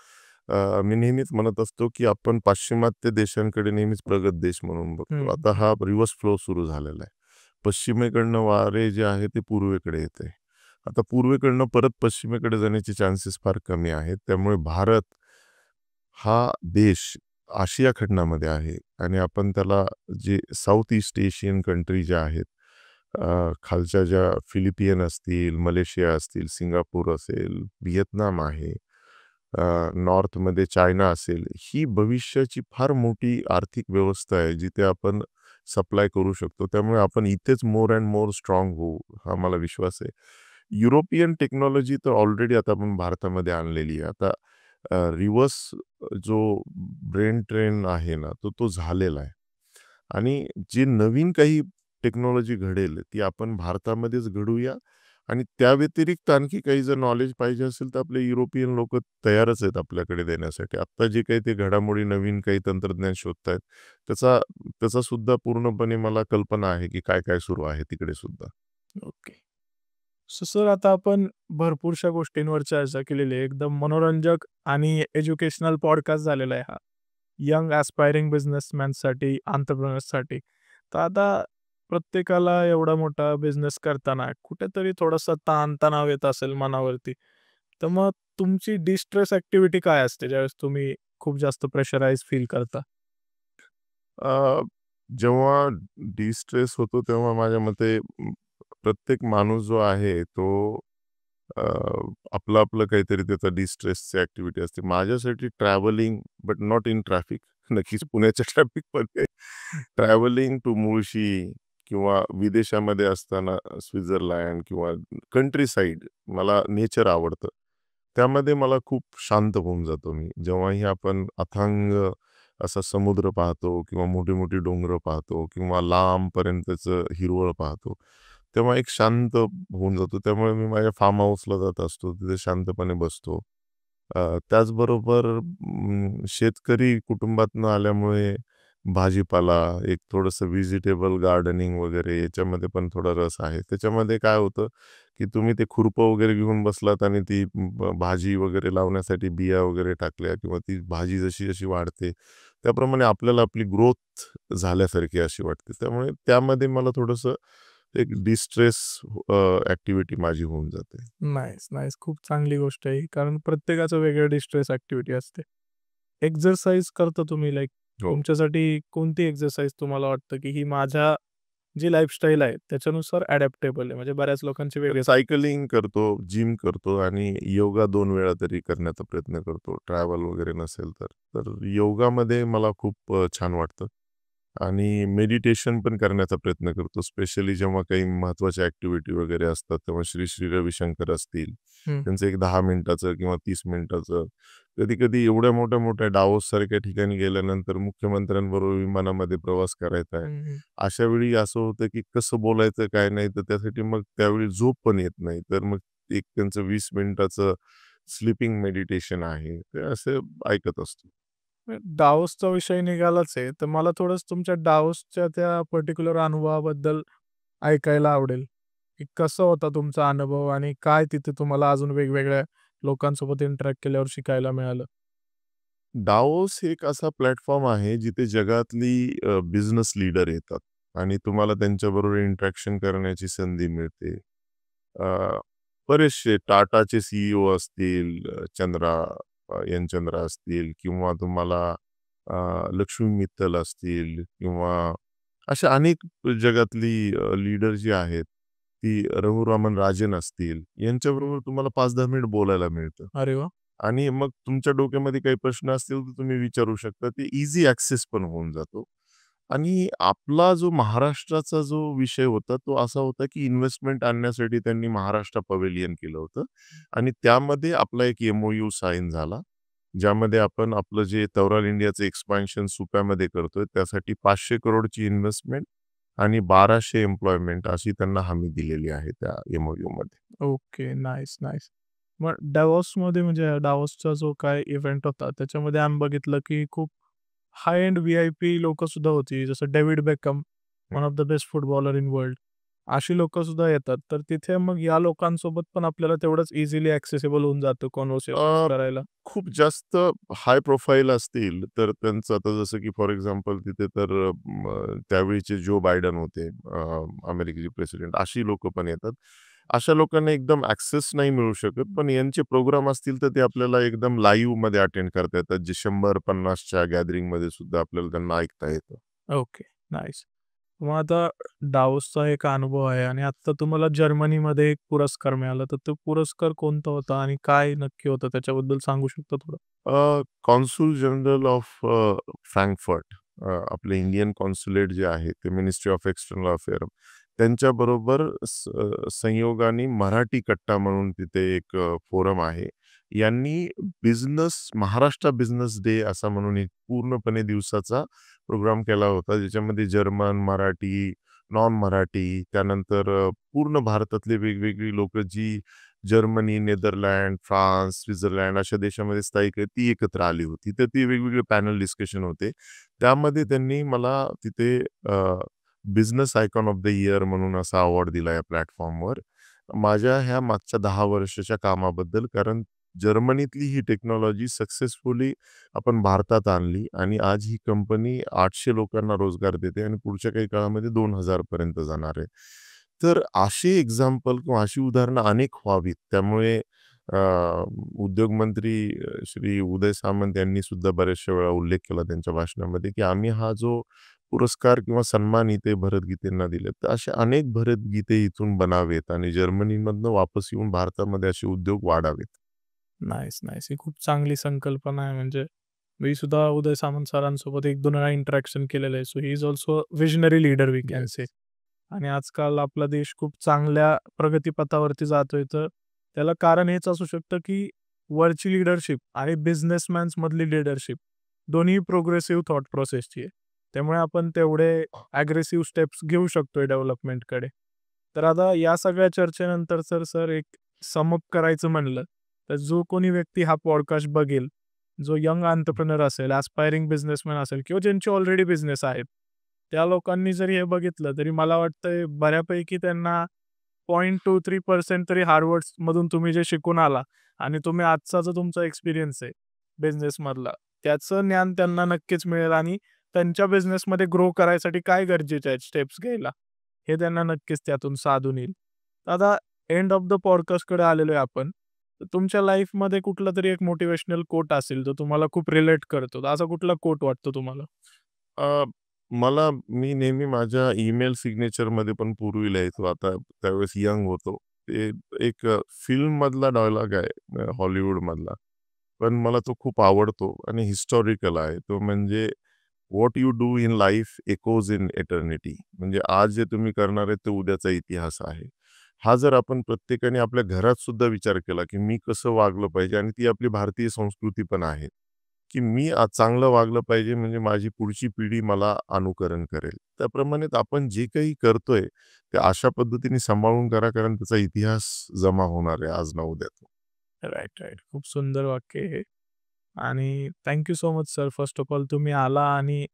मी नेहमीच म्हणत असतो, की आपण पाश्चिमात्य देशांकडे नेहमीच प्रगत देश म्हणून बघतो. हं, आता हा रिव्हर्स फ्लो सुरू झालेला आहे. पश्चिमेकडनं वारे जे आहे ते पूर्वेकडे येते. आता पूर्वेकडनं परत पश्चिमेकडे जाण्याचे चान्सेस फार कमी आहेत. त्यामुळे भारत हा देश आशिया खंडामध्ये आहे आणि आपण त्याला जे साऊथ ईस्ट एशियन कंट्री ज्या आहेत, खालच्या ज्या फिलिपियन असतील, मलेशिया असतील, सिंगापूर असेल, व्हिएतनाम आहे, नॉर्थमध्ये चायना असेल, ही भविष्याची फार मोठी आर्थिक व्यवस्था आहे, जिथे आपण सप्लाय करू शकतो. त्यामुळे आपण इथेच मोर अँड मोर स्ट्राँग होऊ, हा मला विश्वास आहे. युरोपियन टेक्नॉलॉजी तर ऑलरेडी आता आपण भारतामध्ये आणलेली आहे. आता रिव्हर्स जो ब्रेन ट्रेन आहे ना, तो झालेला आहे. आणि जे नवीन काही टेक्नॉलॉजी घडेल, ती आपण भारतामध्येच घडवूया आणि त्या व्यतिरिक्त आणखी काही जर नॉलेज पाहिजे असेल, तर आपले युरोपियन लोकं तयारच आहेत आपल्याकडे देण्यासाठी. आत्ता जे काही ते घडामोडी नवीन काही तंत्रज्ञान शोधतायत, त्याचा त्याचा सुद्धा पूर्णपणे मला कल्पना आहे, की काय-काय सुरू आहे तिकडे सुद्धा. ओके. सो सर आता आपण भरपूरशा गोष्टींवर चर्चा केलेली आहे. एकदम मनोरंजक आणि एज्युकेशनल पॉडकास्ट झालेला आहे हा. यंग ॲस्पायरिंग बिझनेसमॅनसाठी, एंटरप्रेन्योर्ससाठी. तर आता प्रत्येकाला एवढा मोठा बिझनेस करताना कुठेतरी थोडासा ताण-तणाव येत असेल मनावरती. तर मग तुमची डिस्ट्रेस ॲक्टिव्हिटी काय असते ज्यावेळेस तुम्ही खूप जास्त प्रेशराईज फील करता? अ, जेव्हा डिस्ट्रेस होतो, तेव्हा माझ्या मते प्रत्येक माणूस जो आहे तो अ, आपलं काहीतरी त्याचा डिस्ट्रेसची ॲक्टिव्हिटी असते. माझ्यासाठी travelling but not in traffic. नक्कीच पुण्याच्या ट्रॅफिकमध्ये ट्रॅव्हलिंग टू मुळशी किंवा विदेशामध्ये असताना स्वित्झर्लंड किंवा कंट्री साइड मला नेचर आवडतं. त्यामध्ये मला खूप शांत होऊन जातो मी. जेव्हाही आपण अथांग असा समुद्र पाहतो किंवा मोठी-मोठी डोंगरं पाहतो किंवा लांबपर्यंतचं हिरवळ पाहतो, तेव्हा एक शांत होऊन जातो. त्यामुळे मी माझ्या फार्म हाऊसला जात असतो. तिथे शांतपणे बसतो. त्याचबरोबर शेतकरी कुटुंबातनं आल्यामुळे भाजीपाला, एक थोडंसं व्हेजिटेबल गार्डनिंग वगैरे याच्यामध्ये पण थोडा रस आहे. त्याच्यामध्ये काय होतं, की तुम्ही ते खुरपं वगैरे घेऊन बसलात आणि ती भाजी वगैरे लावण्यासाठी बिया वगैरे टाकल्या किंवा ती भाजी जशी-जशी वाढते, त्याप्रमाणे आपल्याला आपली ग्रोथ झाल्यासारखी अशी वाटते. त्यामुळे त्यामध्ये मला थोडंसं एक डिस्ट्रेस ॲक्टिव्हिटी माझी होऊन जाते. Nice, nice. खूप चांगली गोष्ट आहे ही. कारण प्रत्येकाचं वेगळं डिस्ट्रेस ॲक्टिव्हिटी असते. एक्सरसाइज करता तुम्ही लाइक हो. तुमच्यासाठी कोणती एक्सरसाइज तुम्हाला वाटतं, की ही माझ्या जी लाईफस्टाईल आहे त्याच्यानुसार अडॅप्टेबल आहे? म्हणजे बऱ्याच लोकांचे वेगळे सायकलिंग करतो, जिम करतो आणि योगा 2 वेळा तरी करण्याचा प्रयत्न करतो. ट्रॅव्हल वगैरे नसेल तर. तर योगामध्ये मला खूप छान वाटतं आणि मेडिटेशन पण करण्याचा प्रयत्न करतो. स्पेशली जेव्हा काही महत्त्वाच्या ॲक्टिव्हिटी वगैरे असतात, तेव्हा श्री रविशंकर असतील, हं, त्यांचं एक 10 मिनिटाचं किंवा 30 मिनिटाचं. कधी-कधी एवढ्या मोठ्या-मोठ्या डावोससारख्या ठिकाणी गेल्यानंतर मुख्यमंत्र्यांबरोबर विमानामध्ये प्रवास करायचा आहे. हं, हं. अशा वेळी असं होतं, की कसं बोलायचं काय नाही, तर त्यासाठी मग त्यावेळी झोप पण येत नाही. तर मग एक त्यांचं 20 मिनिटाचं स्लीपिंग मेडिटेशन आहे. ते असं ऐकत असतो. डाओसचा विषय निघालाच आहे, तर मला थोडंसं तुमच्या डाओसच्या त्या पर्टिक्युलर अनुभवाबद्दल ऐकायला आवडेल, की कसा होता तुमचा अनुभव आणि काय तिथे तुम्हाला अजून वेगवेगळ्या लोकांसोबत इंटरॅक्ट केल्यावर शिकायला मिळालं? डाओस एक असा प्लॅटफॉर्म आहे, जिथे जगातली बिझनेस लीडर येतात आणि तुम्हाला त्यांच्याबरोबर इंटरॅक्शन करण्याची संधी मिळते. अ, बरेचसे टाटाचे सीईओ असतील, एन चंद्रा असतील किंवा तुम्हाला लक्ष्मी मित्तल असतील किंवा अशा अनेक जगातली लीडर जी आहेत, ती रघुरामन राजन असतील, यांच्याबरोबर तुम्हाला 5-10 मिनिट बोलायला मिळतं. अरे वाह! आणि मग तुमच्या डोक्यामध्ये काही प्रश्न असतील तर तुम्ही विचारू शकता. ते ईझी ॲक्सेस पण होऊन जातो. आणि आपला जो महाराष्ट्राचा जो विषय होता तो असा होता, की इन्व्हेस्टमेंट आणण्यासाठी त्यांनी महाराष्ट्र पवेलियन केलं होतं आणि त्यामध्ये आपला एक एम-ओ-यू साइन झाला. ज्यामध्ये आपण आपलं जे तवराल इंडियाचं एक्सपान्शन सुप्यामध्ये करतोय त्यासाठी 500 करोडची इन्व्हेस्टमेंट आणि 1200 एम्प्लॉयमेंट अशी त्यांना हमी दिलेली आहे त्या एम-ओ-यूमध्ये. ओके. Nice, nice. मग Davosमध्ये म्हणजे Davosचा जो काय इव्हेंट होता, त्याच्यामध्ये आम्ही बघितलं की खूप हाय एंड व्ही-आय-पी लोकंसुद्धा होती. जसं David Beckham, one of the best footballer in world. अशी लोकंसुद्धा येतात. तर तिथे मग या लोकांसोबत पण आपल्याला तेवढंच इझिली ॲक्सेसिबल होऊन जातं कन्व्हर्सेशन्स अ, करायला. खूप जास्त हाय प्रोफाईल असतील, तर त्यांचं आता जसं की फॉर एक्झाम्पल तिथे तर त्यावेळीचे जो बायडन होते अमेरिकेचे प्रेसिडेंट, अशी लोकं पण येतात. अशा लोकांना एकदम ॲक्सेस नाही मिळू शकत, पण यांचे प्रोग्राम असतील तर ते आपल्याला एकदम लाईव्हमध्ये अटेंड करता येतात, जे 100-50च्या गॅदरिंगमध्ये सुद्धा आपल्याला त्यांना ऐकता येतं. ओके. नाईस. मग आता डावोसचा एक अनुभव आहे आणि आत्ता तुम्हाला जर्मनीमध्ये एक पुरस्कार मिळाला. तर तो पुरस्कार कोणता होता आणि काय नक्की होतं त्याच्याबद्दल सांगू शकता थोडं? कॉन्सुल जनरल ऑफ फ्रँकफर्ट, आपले इंडियन कॉन्सुलेट जे आहे ते मिनिस्ट्री ऑफ एक्सटर्नल अफेअर त्यांच्याबरोबर संयोगाने मराठी कट्टा म्हणून तिथे एक फोरम आहे. यांनी महाराष्ट्र बिझनेस डे असा म्हणून एक पूर्णपणे दिवसाचा प्रोग्राम केला होता. ज्याच्यामध्ये जर्मन, मराठी, नॉन मराठी त्यानंतर पूर्ण भारतातले वेगवेगळी लोकं जी जर्मनी, नेदरलँड, फ्रान्स, स्वित्झर्लंड अशा देशामध्ये स्थायिक आहे, ती एकत्र आली होती. तर ती वेगवेगळे पॅनल डिस्कशन होते. त्यामध्ये त्यांनी मला तिथे business icon of the year म्हणून असा अवॉर्ड दिला या प्लॅटफॉर्मवर. माझ्या ह्या मागच्या 10 वर्षाच्या कामाबद्दल. कारण जर्मनीतली ही टेक्नॉलॉजी सक्सेसफुली आपण भारतात आणली आणि आज ही कंपनी 800 लोकांना रोजगार देते आणि पुढच्या काही काळामध्ये 2000 पर्यंत जाणार आहे. तर अशी एक्झाम्पल किंवा अशी उदाहरणं अनेक व्हावीत. त्यामुळे अ, उद्योगमंत्री श्री उदय सामंत यांनी सुद्धा बऱ्याचशा वेळा उल्लेख केला त्यांच्या भाषणामध्ये, की आम्ही हा जो पुरस्कार किंवा सन्मान इथे भरतगीतेंना दिलेत. तर असे अनेक भरतगीते इथून बनावेत आणि जर्मनीमधनं वापस येऊन भारतामध्ये असे उद्योग वाढावेत. Nice, nice. ही खूप चांगली संकल्पना आहे. म्हणजे मी सुद्धा उदय सामंत सरांसोबत 1-2 वेळा इंटरॅक्शन केलेलं आहे. So he is also visionary leader we can say. Yes. आणि आजकाल आपला देश खूप चांगल्या प्रगतीपथावरती जातोय. तर त्याला कारण हेच असू शकतं, की वरची लीडरशिप आणि बिझनेसमॅन्समधली लीडरशिप दोन्ही प्रोग्रेसिव्ह थॉट प्रोसेसची आहे. त्यामुळे आपण तेवढे अग्रेसिव्ह स्टेप्स घेऊ शकतोय डेव्हलपमेंटकडे. तर आता या सगळ्या चर्चेनंतर सर एक सम करायचं म्हणलं, तर जो कोणी व्यक्ती हा पॉडकास्ट बघेल, जो यंग एंटरप्रेन्योर असेल, ॲस्पायरिंग बिझनेसमॅन असेल किंवा ज्यांचे ऑलरेडी बिझनेस आहेत. त्या लोकांनी जरी हे बघितलं, तरी मला वाटतंय बऱ्यापैकी त्यांना 0.23% तरी हार्वर्ड्समधून तुम्ही जे शिकून आला आणि तुम्ही आजचा जो तुमचा एक्सपिरियन्स आहे बिझनेसमधला, त्याचं ज्ञान त्यांना नक्कीच मिळेल आणि त्यांच्या बिझनेसमध्ये ग्रो करायसाठी काय गरजेचे आहेत स्टेप्स घ्यायला, हे त्यांना नक्कीच त्यातून साधून येईल. आता एंड ऑफ द पॉडकास्टकडे आलेलो आहे आपण. तुमच्या लाईफमध्ये कुठला तरी एक मोटिव्हेशनल कोट असेल, जो तुम्हाला खूप रिलेट करतो. तर असा कुठला कोट वाटतो तुम्हाला? अ, मी नेहमी माझ्या ईमेल सिग्नेचरमध्ये पण पूर्वी लिहायचो. आता त्यावेळेस यंग होतो. ते एक फिल्ममधला डायलॉग आहे हॉलिवूडमधला. पण मला तो खूप आवडतो आणि हिस्टॉरिकल आहे. तो म्हणजे what you do in life echoes in eternity. म्हणजे आज जे तुम्ही करणार आहे, ते उद्याचा इतिहास आहे. हा जर आपण प्रत्येकाने आपल्या घरात सुद्धा विचार केला, की मी कसं वागलं पाहिजे आणि ती आपली भारतीय संस्कृती पण आहे, की मी आज चांगलं वागलं पाहिजे म्हणजे माझी पुढची पिढी मला अनुकरण करेल. त्याप्रमाणे आपण जे काही करतोय, ते अशा पद्धतीने सांभाळून करा, कारण त्याचा इतिहास जमा होणार आहे आज ना उद्या तो. Right, right. खूप सुंदर वाक्य आहे हे. आणि thank you so much sir. First of all तुम्ही आला आणि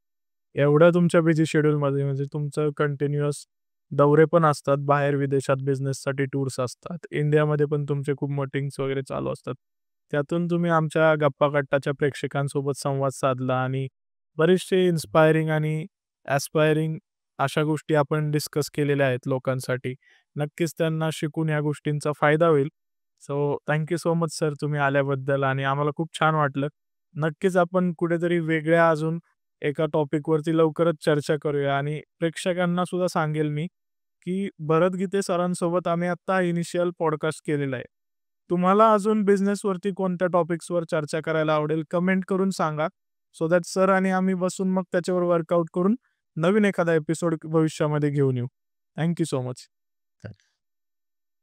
एवढ्या तुमच्या बिझी शेड्यूलमध्ये म्हणजे तुमचं कंटिन्युअस दौरे पण असतात. बाहेर विदेशात बिझनेससाठी टूर्स असतात. इंडियामध्ये पण तुमचे खूप मीटिंग्स वगैरे चालू असतात. त्यातून तुम्ही आमच्या गप्पा-गट्टाच्या प्रेक्षकांसोबत संवाद साधला आणि बरेचसे इन्स्पायरिंग आणि ॲस्पायरिंग अशा गोष्टी आपण डिस्कस केलेल्या आहेत लोकांसाठी. नक्कीच त्यांना शिकून या गोष्टींचा फायदा होईल. So thank so much sir तुम्ही आल्याबद्दल आणि आम्हाला खूप छान वाटलं. नक्कीच आपण कुठेतरी वेगळ्या अजून एका टॉपिकवरती लवकरच चर्चा करूया आणि प्रेक्षकांना सुद्धा सांगेल मी, की भरत गीते सरांसोबत आम्ही आत्ता इनिशियल पॉडकास्ट केलेला आहे. तुम्हाला अजून बिझनेसवरती कोणत्या टॉपिक्सवर चर्चा करायला आवडेल कमेंट करून सांगा. सो दॅट सर आणि आम्ही बसून मग त्याच्यावर वर्कआउट करून नवीन एखादा एपिसोड भविष्यामध्ये घेऊन येऊ. Thank so much.